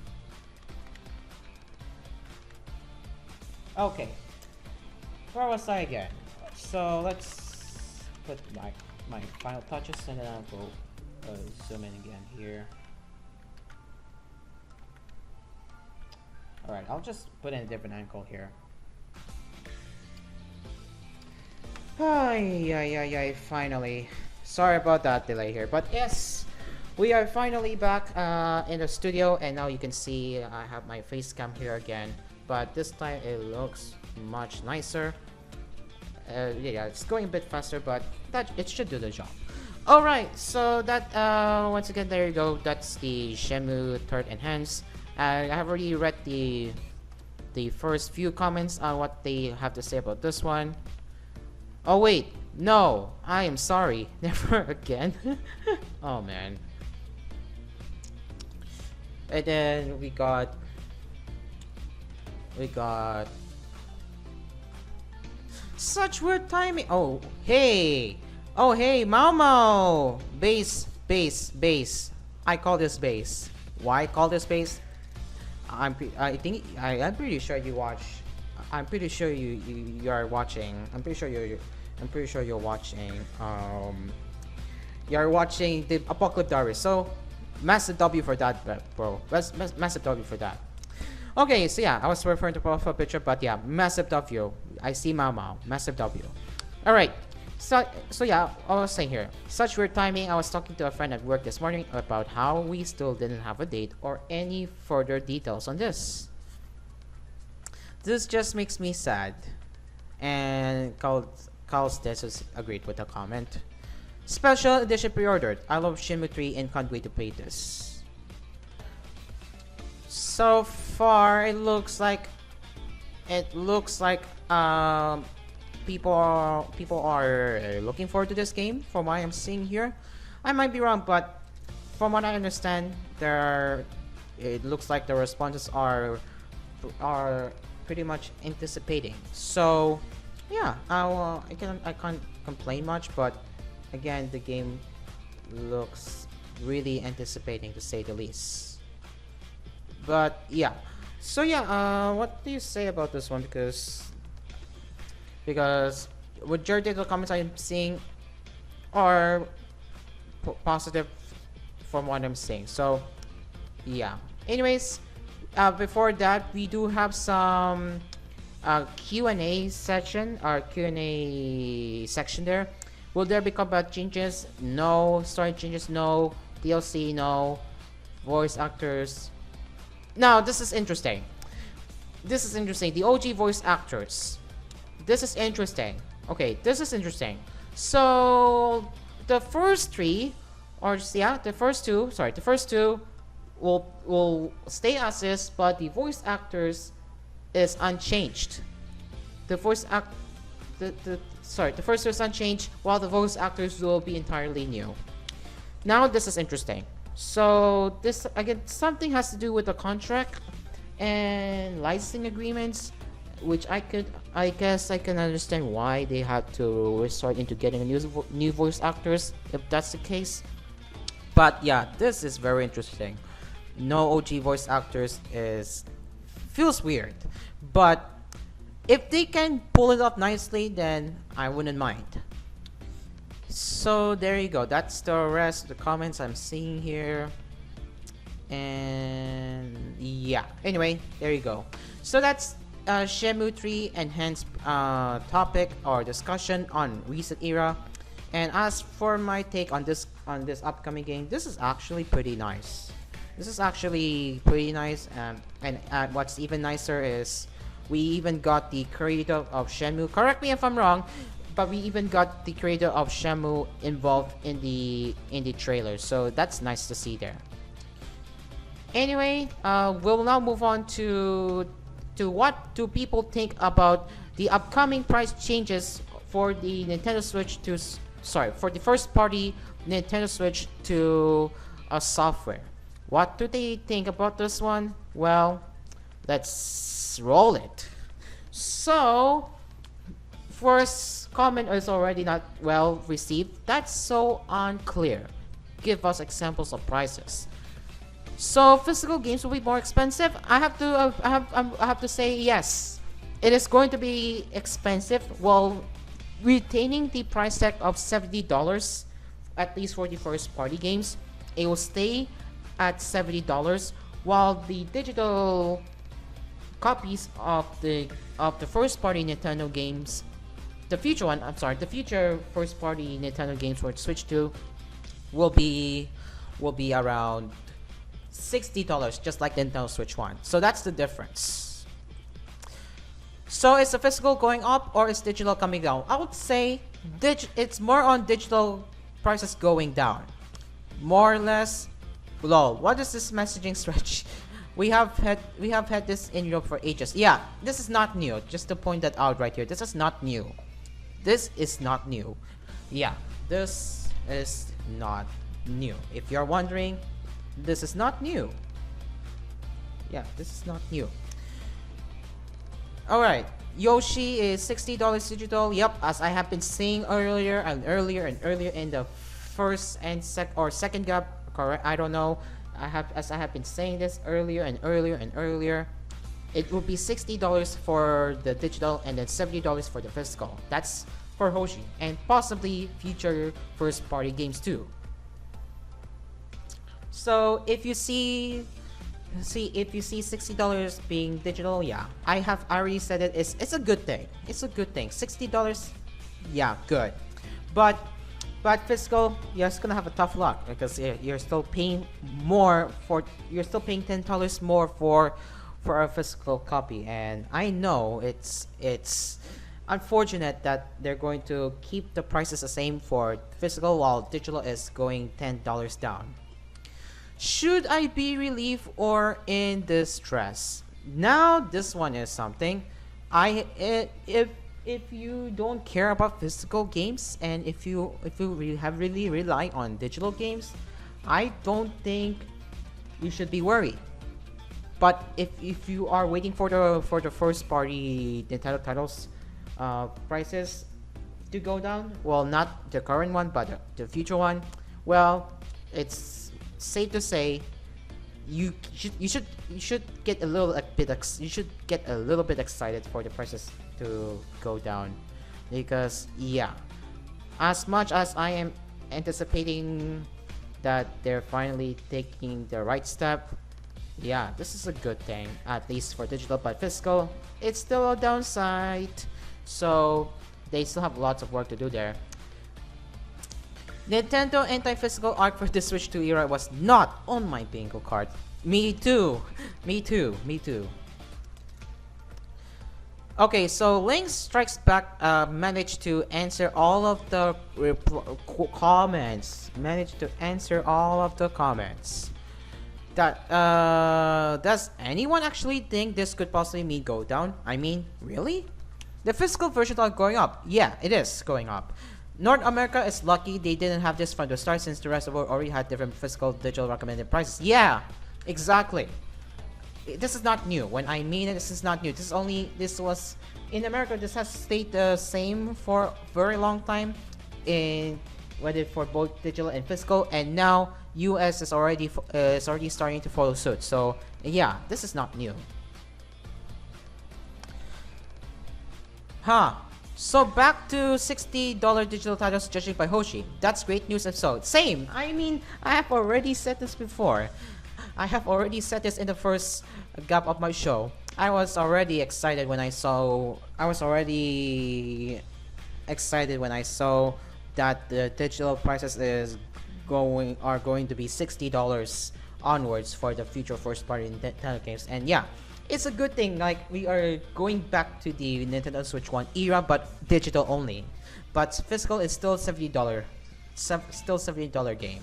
Okay. Where was I again? So let's put my final touches and then I'll go zoom in again here. Alright, I'll just put in a different angle here. Ay, finally. Sorry about that delay here, but yes, we are finally back in the studio, and now you can see I have my face cam here again, but this time it looks much nicer. Yeah, it's going a bit faster, but that it should do the job. Alright, so that once again, there you go. That's the Shenmue 3rd Enhanced. I have already read the first few comments on what they have to say about this one. Oh wait, no, I am sorry. Never again. Oh man. And then we got such weird timing. Oh hey, Mao. Base. I call this base. Why call this base? I'm pretty sure you watch. I'm pretty sure you are watching. I'm pretty sure you're watching. You're watching the Apocalypse Diaries. So massive W for that, bro. Massive W for that. Okay, so yeah, I was referring to profile picture, but yeah, massive W. I see Mao. Massive W. All right. So yeah, I was saying here, such weird timing. I was talking to a friend at work this morning about how we still didn't have a date or any further details on this. This just makes me sad. And Carl's Dessus agreed with the comment. Special edition pre-ordered. I love Shenmue 3 and can't wait to play this. So far, it looks like people are looking forward to this game. From what I'm seeing here, I might be wrong, but from what I understand, it looks like the responses are pretty much anticipating. So yeah, I can't complain much, but again, the game looks really anticipating to say the least. But yeah, so yeah, what do you say about this one? Because majority of the comments I'm seeing are positive from what I'm seeing. So yeah, anyways, before that, we do have some Q&A section, or Q&A section there. Will there be combat changes? No. Story changes? No. DLC? No. Voice actors? Now, this is interesting. The OG voice actors. This is interesting. Okay, this is interesting. So, the first three, or yeah, the first two will stay as is, but the voice actors is unchanged. The first two is unchanged, while the voice actors will be entirely new. Now this is interesting. So this again, something has to do with the contract and licensing agreements, which I guess I can understand why they had to resort into getting a new voice actors if that's the case. But yeah, this is very interesting. No OG voice actors feels weird, but if they can pull it off nicely, then I wouldn't mind. So there you go. That's the rest of the comments I'm seeing here. And yeah, anyway, there you go. So that's Shenmue 3 enhanced topic or discussion on recent era. And as for my take on this upcoming game, this is actually pretty nice. And what's even nicer is we even got the creator of Shenmue. Correct me if I'm wrong, but we even got the creator of Shenmue involved in the trailer. So that's nice to see there. Anyway, we'll now move on to what do people think about the upcoming price changes for the Nintendo Switch for the first party Nintendo Switch to software. What do they think about this one? Well, let's roll it. So, first comment is already not well received. That's so unclear. Give us examples of prices. So, physical games will be more expensive. I have to say yes. it is going to be expensive while retaining the price tag of $70 at least for the first party games. It will stay at $70 while the digital copies of the first party Nintendo games, the future first party Nintendo games for Switch 2 will be around $60, just like Nintendo Switch 1. So that's the difference. So is the physical going up or is digital coming down? I would say it's more on digital prices going down. More or less. Lol, what is this messaging stretch? We have had this in Europe for ages. Yeah, this is not new. Just to point that out right here. This is not new. This is not new. Yeah, this is not new. If you're wondering, this is not new. Yeah, this is not new. Alright, Yoshi is $60 digital. Yep, as I have been saying earlier and earlier in the first and second gap, correct? I don't know. I have been saying this earlier and earlier. It will be $60 for the digital and then $70 for the physical. That's for Hoshi and possibly future first party games too. So if you see $60 being digital, yeah, I already said it. It's a good thing. It's a good thing. $60, yeah, good. But physical, you're just gonna have a tough luck because you're still paying $10 more for a physical copy, and I know it's unfortunate that they're going to keep the prices the same for physical while digital is going $10 down. Should I be relieved or in distress? Now this one is something. If you don't care about physical games and if you really rely on digital games, I don't think you should be worried. But if you are waiting for the first party Nintendo titles prices to go down, well, not the current one but the future one, well, it's safe to say you should get a little bit excited for the prices to go down, because yeah, as much as I am anticipating that they're finally taking the right step, yeah, this is a good thing, at least for digital. But physical, it's still a downside, so they still have lots of work to do there. Nintendo anti-physical art for the Switch 2 era was not on my bingo card. Me too. Okay, so Link Strikes Back managed to answer all of the comments. Does anyone actually think this could possibly mean go down? I mean, really? The physical versions are going up. Yeah, it is going up. North America is lucky they didn't have this from the start, since the rest of the world already had different physical digital recommended prices. Yeah, exactly. This is not new. When I mean it, this is not new. This was in America. This has stayed the same for a very long time, whether for both digital and physical, and now US is already starting to follow suit. So yeah, this is not new. So back to $60 digital titles judging by Hoshi. That's great news episode. Same. I mean, I have already said this before. I have already said this in the first gap of my show. I was already excited when I saw that the digital prices are going to be $60 onwards for the future first party Nintendo games. And yeah, it's a good thing, like we are going back to the Nintendo Switch 1 era, but digital only. But physical is still $70 game.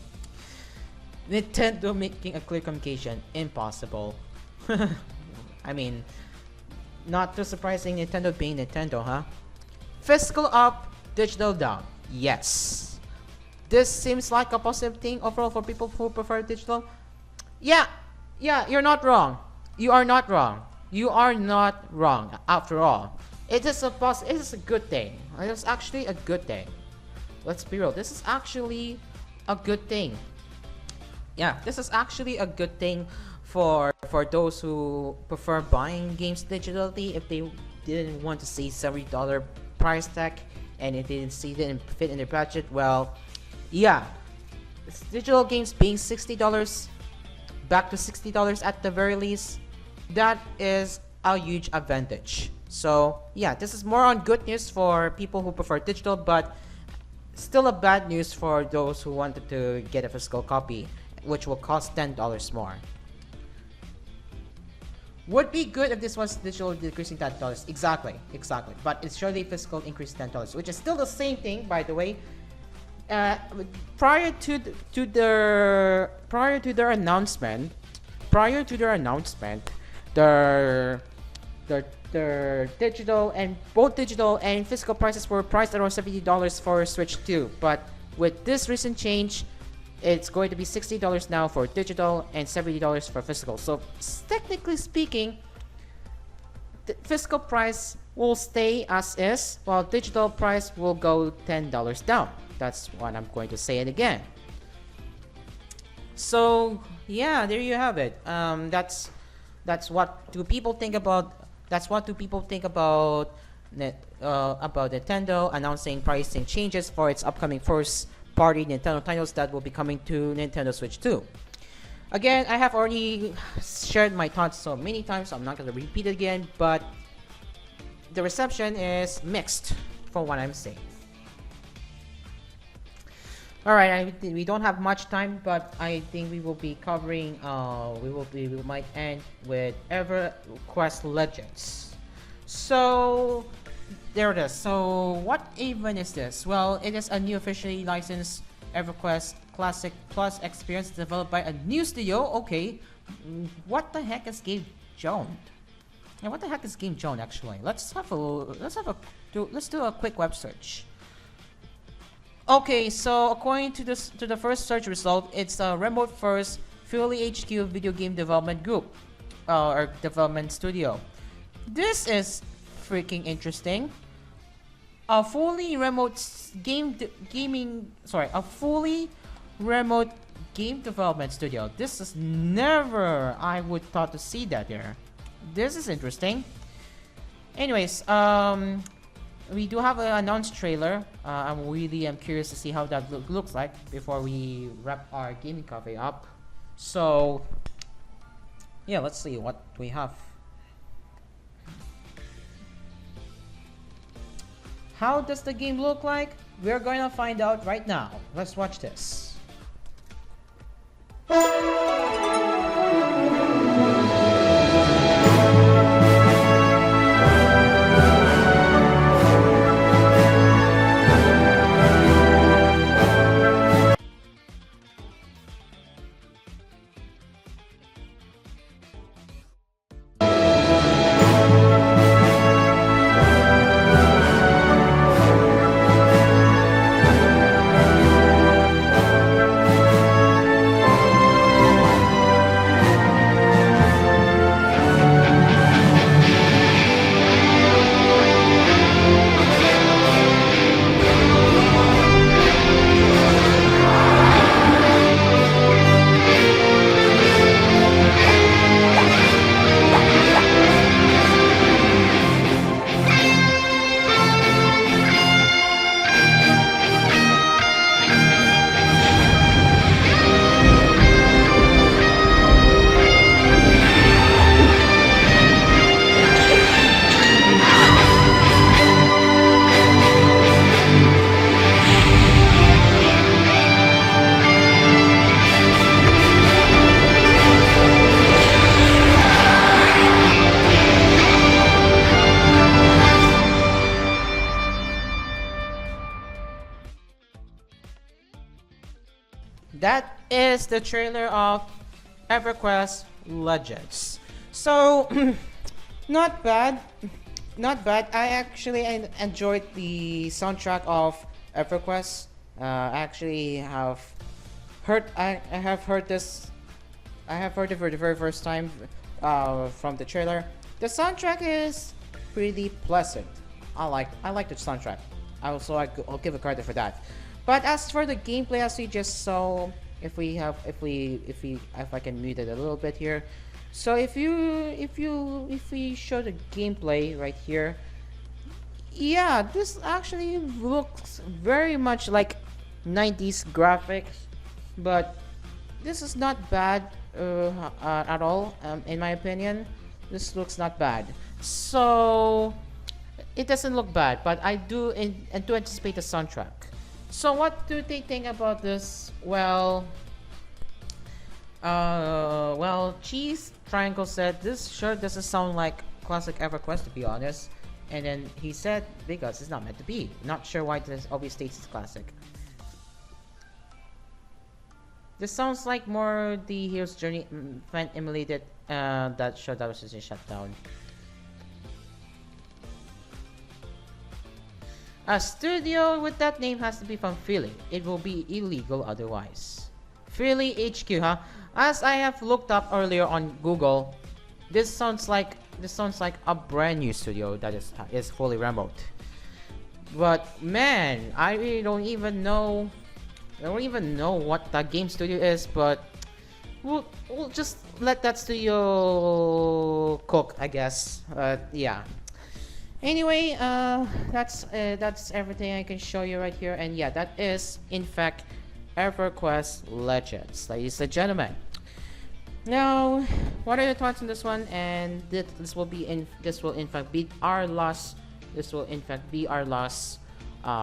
Nintendo making a clear communication, impossible. I mean, not too surprising, Nintendo being Nintendo, huh? Physical up, digital down. Yes. This seems like a positive thing overall for people who prefer digital. Yeah, you're not wrong. You are not wrong. After all, it is a good thing. It is actually a good thing. Let's be real. This is actually a good thing. Yeah, this is actually a good thing for those who prefer buying games digitally. If they didn't want to see $70 price tag and it didn't fit in their budget, well, yeah, digital games being $60, back to $60 at the very least, that is a huge advantage. So yeah, this is more on good news for people who prefer digital, but still a bad news for those who wanted to get a physical copy, which will cost $10 more. Would be good if this was digital decreasing $10. Exactly. But it's surely physical increase $10, which is still the same thing, by the way. Prior to their announcement, their digital and both digital and physical prices were priced around $70 for Switch 2. But with this recent change, it's going to be $60 now for digital and $70 for physical. So technically speaking, the physical price will stay as is, while digital price will go $10 down. That's what I'm going to say it again. So yeah, there you have it. That's what do people think about. That's what do people think about Nintendo announcing pricing changes for its upcoming first-party Nintendo titles that will be coming to Nintendo Switch 2. Again, I have already shared my thoughts so many times, so I'm not going to repeat it again, but the reception is mixed from what I'm saying. Alright, we don't have much time, but I think we will be covering, we might end with EverQuest Legends. So, there it is. So, what even is this? Well, it is a new officially licensed EverQuest Classic Plus experience developed by a new studio. Okay, what the heck is Game Zone? And what the heck is Game Zone actually? Let's do a quick web search. Okay, so according to the first search result, it's a remote first, fully HQ video game development group or development studio. This is freaking interesting. A fully remote game development studio. This is never I would thought to see that here. This is interesting. Anyways, we do have an announced trailer. I'm curious to see how that looks like before we wrap our gaming cafe up. So yeah, let's see what we have. How does the game look like? We're going to find out right now. Let's watch this. That is the trailer of EverQuest Legends. So, not bad. I actually enjoyed the soundtrack of EverQuest. I have heard this. I have heard it for the very first time from the trailer. The soundtrack is pretty pleasant. I like the soundtrack. I'll give a credit for that. But as for the gameplay, as we just saw, if I can mute it a little bit here, So if we show the gameplay right here, yeah, this actually looks very much like 90s graphics, but this is not bad at all. In my opinion, this looks not bad. So it doesn't look bad, but I do anticipate the soundtrack. So what do they think about this? Well, Cheese Triangle said this sure doesn't sound like classic EverQuest, to be honest. And then he said because it's not meant to be. Not sure why this always states it's classic. This sounds like more the Hero's Journey fan emulated that show that was just shut down. A studio with that name has to be from Philly. It will be illegal otherwise. Philly HQ, huh? As I have looked up earlier on Google, this sounds like a brand new studio that is fully remote. But man, I really don't even know. I don't even know what that game studio is. But we'll just let that studio cook, I guess. Yeah. Anyway, that's everything I can show you right here, and yeah, that is in fact EverQuest Legends, ladies and gentlemen. Now, what are your thoughts on this one? And this will in fact be our last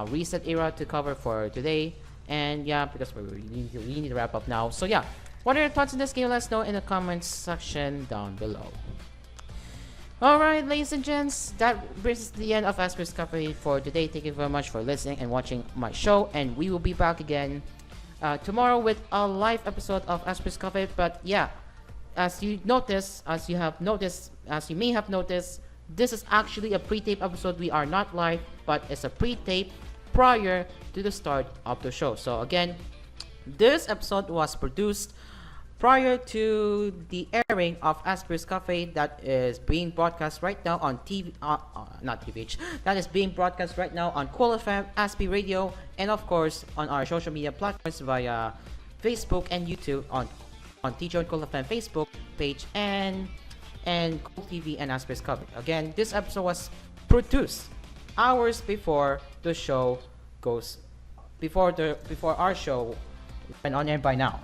reset era to cover for today. And yeah, because we need to wrap up now. So yeah, what are your thoughts on this game? Let us know in the comments section down below. Alright, ladies and gents, that brings us to the end of Asphere's Cafe for today. Thank you very much for listening and watching my show, and we will be back again tomorrow with a live episode of Asphere's Cafe. But yeah, as you may have noticed, this is actually a pre-tape episode. We are not live, but it's a pre-tape prior to the start of the show. So again, this episode was produced prior to the airing of Asphere's Cafe that is being broadcast right now on TV, not TVH, that is being broadcast right now on Cool FM, Aspie Radio, and of course on our social media platforms via Facebook and YouTube on Teacher and Cool FM Facebook page and Cool TV and Asphere's Cafe. Again, this episode was produced hours before the show before our show went on air by now.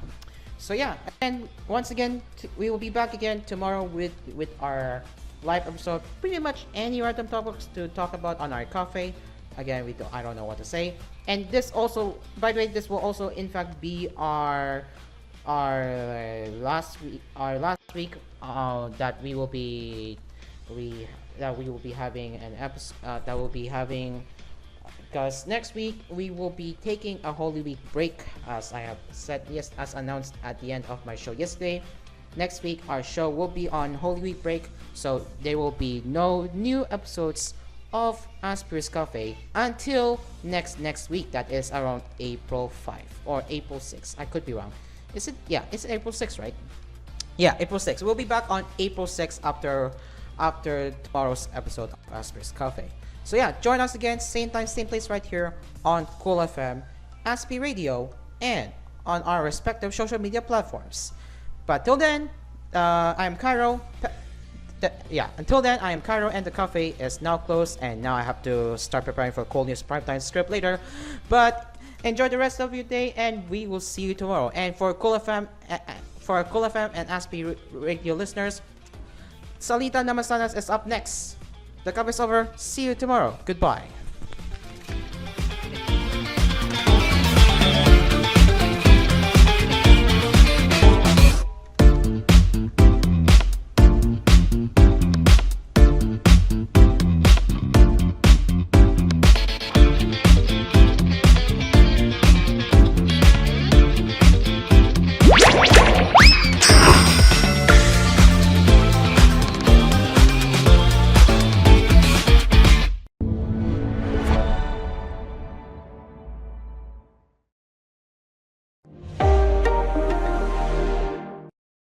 So yeah, and once again, we will be back again tomorrow with our live episode. Pretty much any random topics to talk about on our cafe. Again, I don't know what to say. And this also, by the way, this will also in fact be our last week that we will be having an episode because next week we will be taking a Holy Week break, as I have said, as announced at the end of my show yesterday. Next week our show will be on Holy Week break, so there will be no new episodes of Asphere's Cafe until next week. That is around April 5 or April 6. I could be wrong. Is it? Yeah, it's April 6, right? Yeah, April 6. We'll be back on April 6 after tomorrow's episode of Asphere's Cafe. So yeah, join us again, same time, same place right here on Cool FM, Aspie Radio, and on our respective social media platforms. But till then, I am Cairo. Until then, I am Cairo, and the cafe is now closed, and now I have to start preparing for Cool News Primetime script later. But enjoy the rest of your day, and we will see you tomorrow. And for Cool FM, and Aspie Radio listeners, Salita Namasanas is up next. The cup is over. See you tomorrow. Goodbye.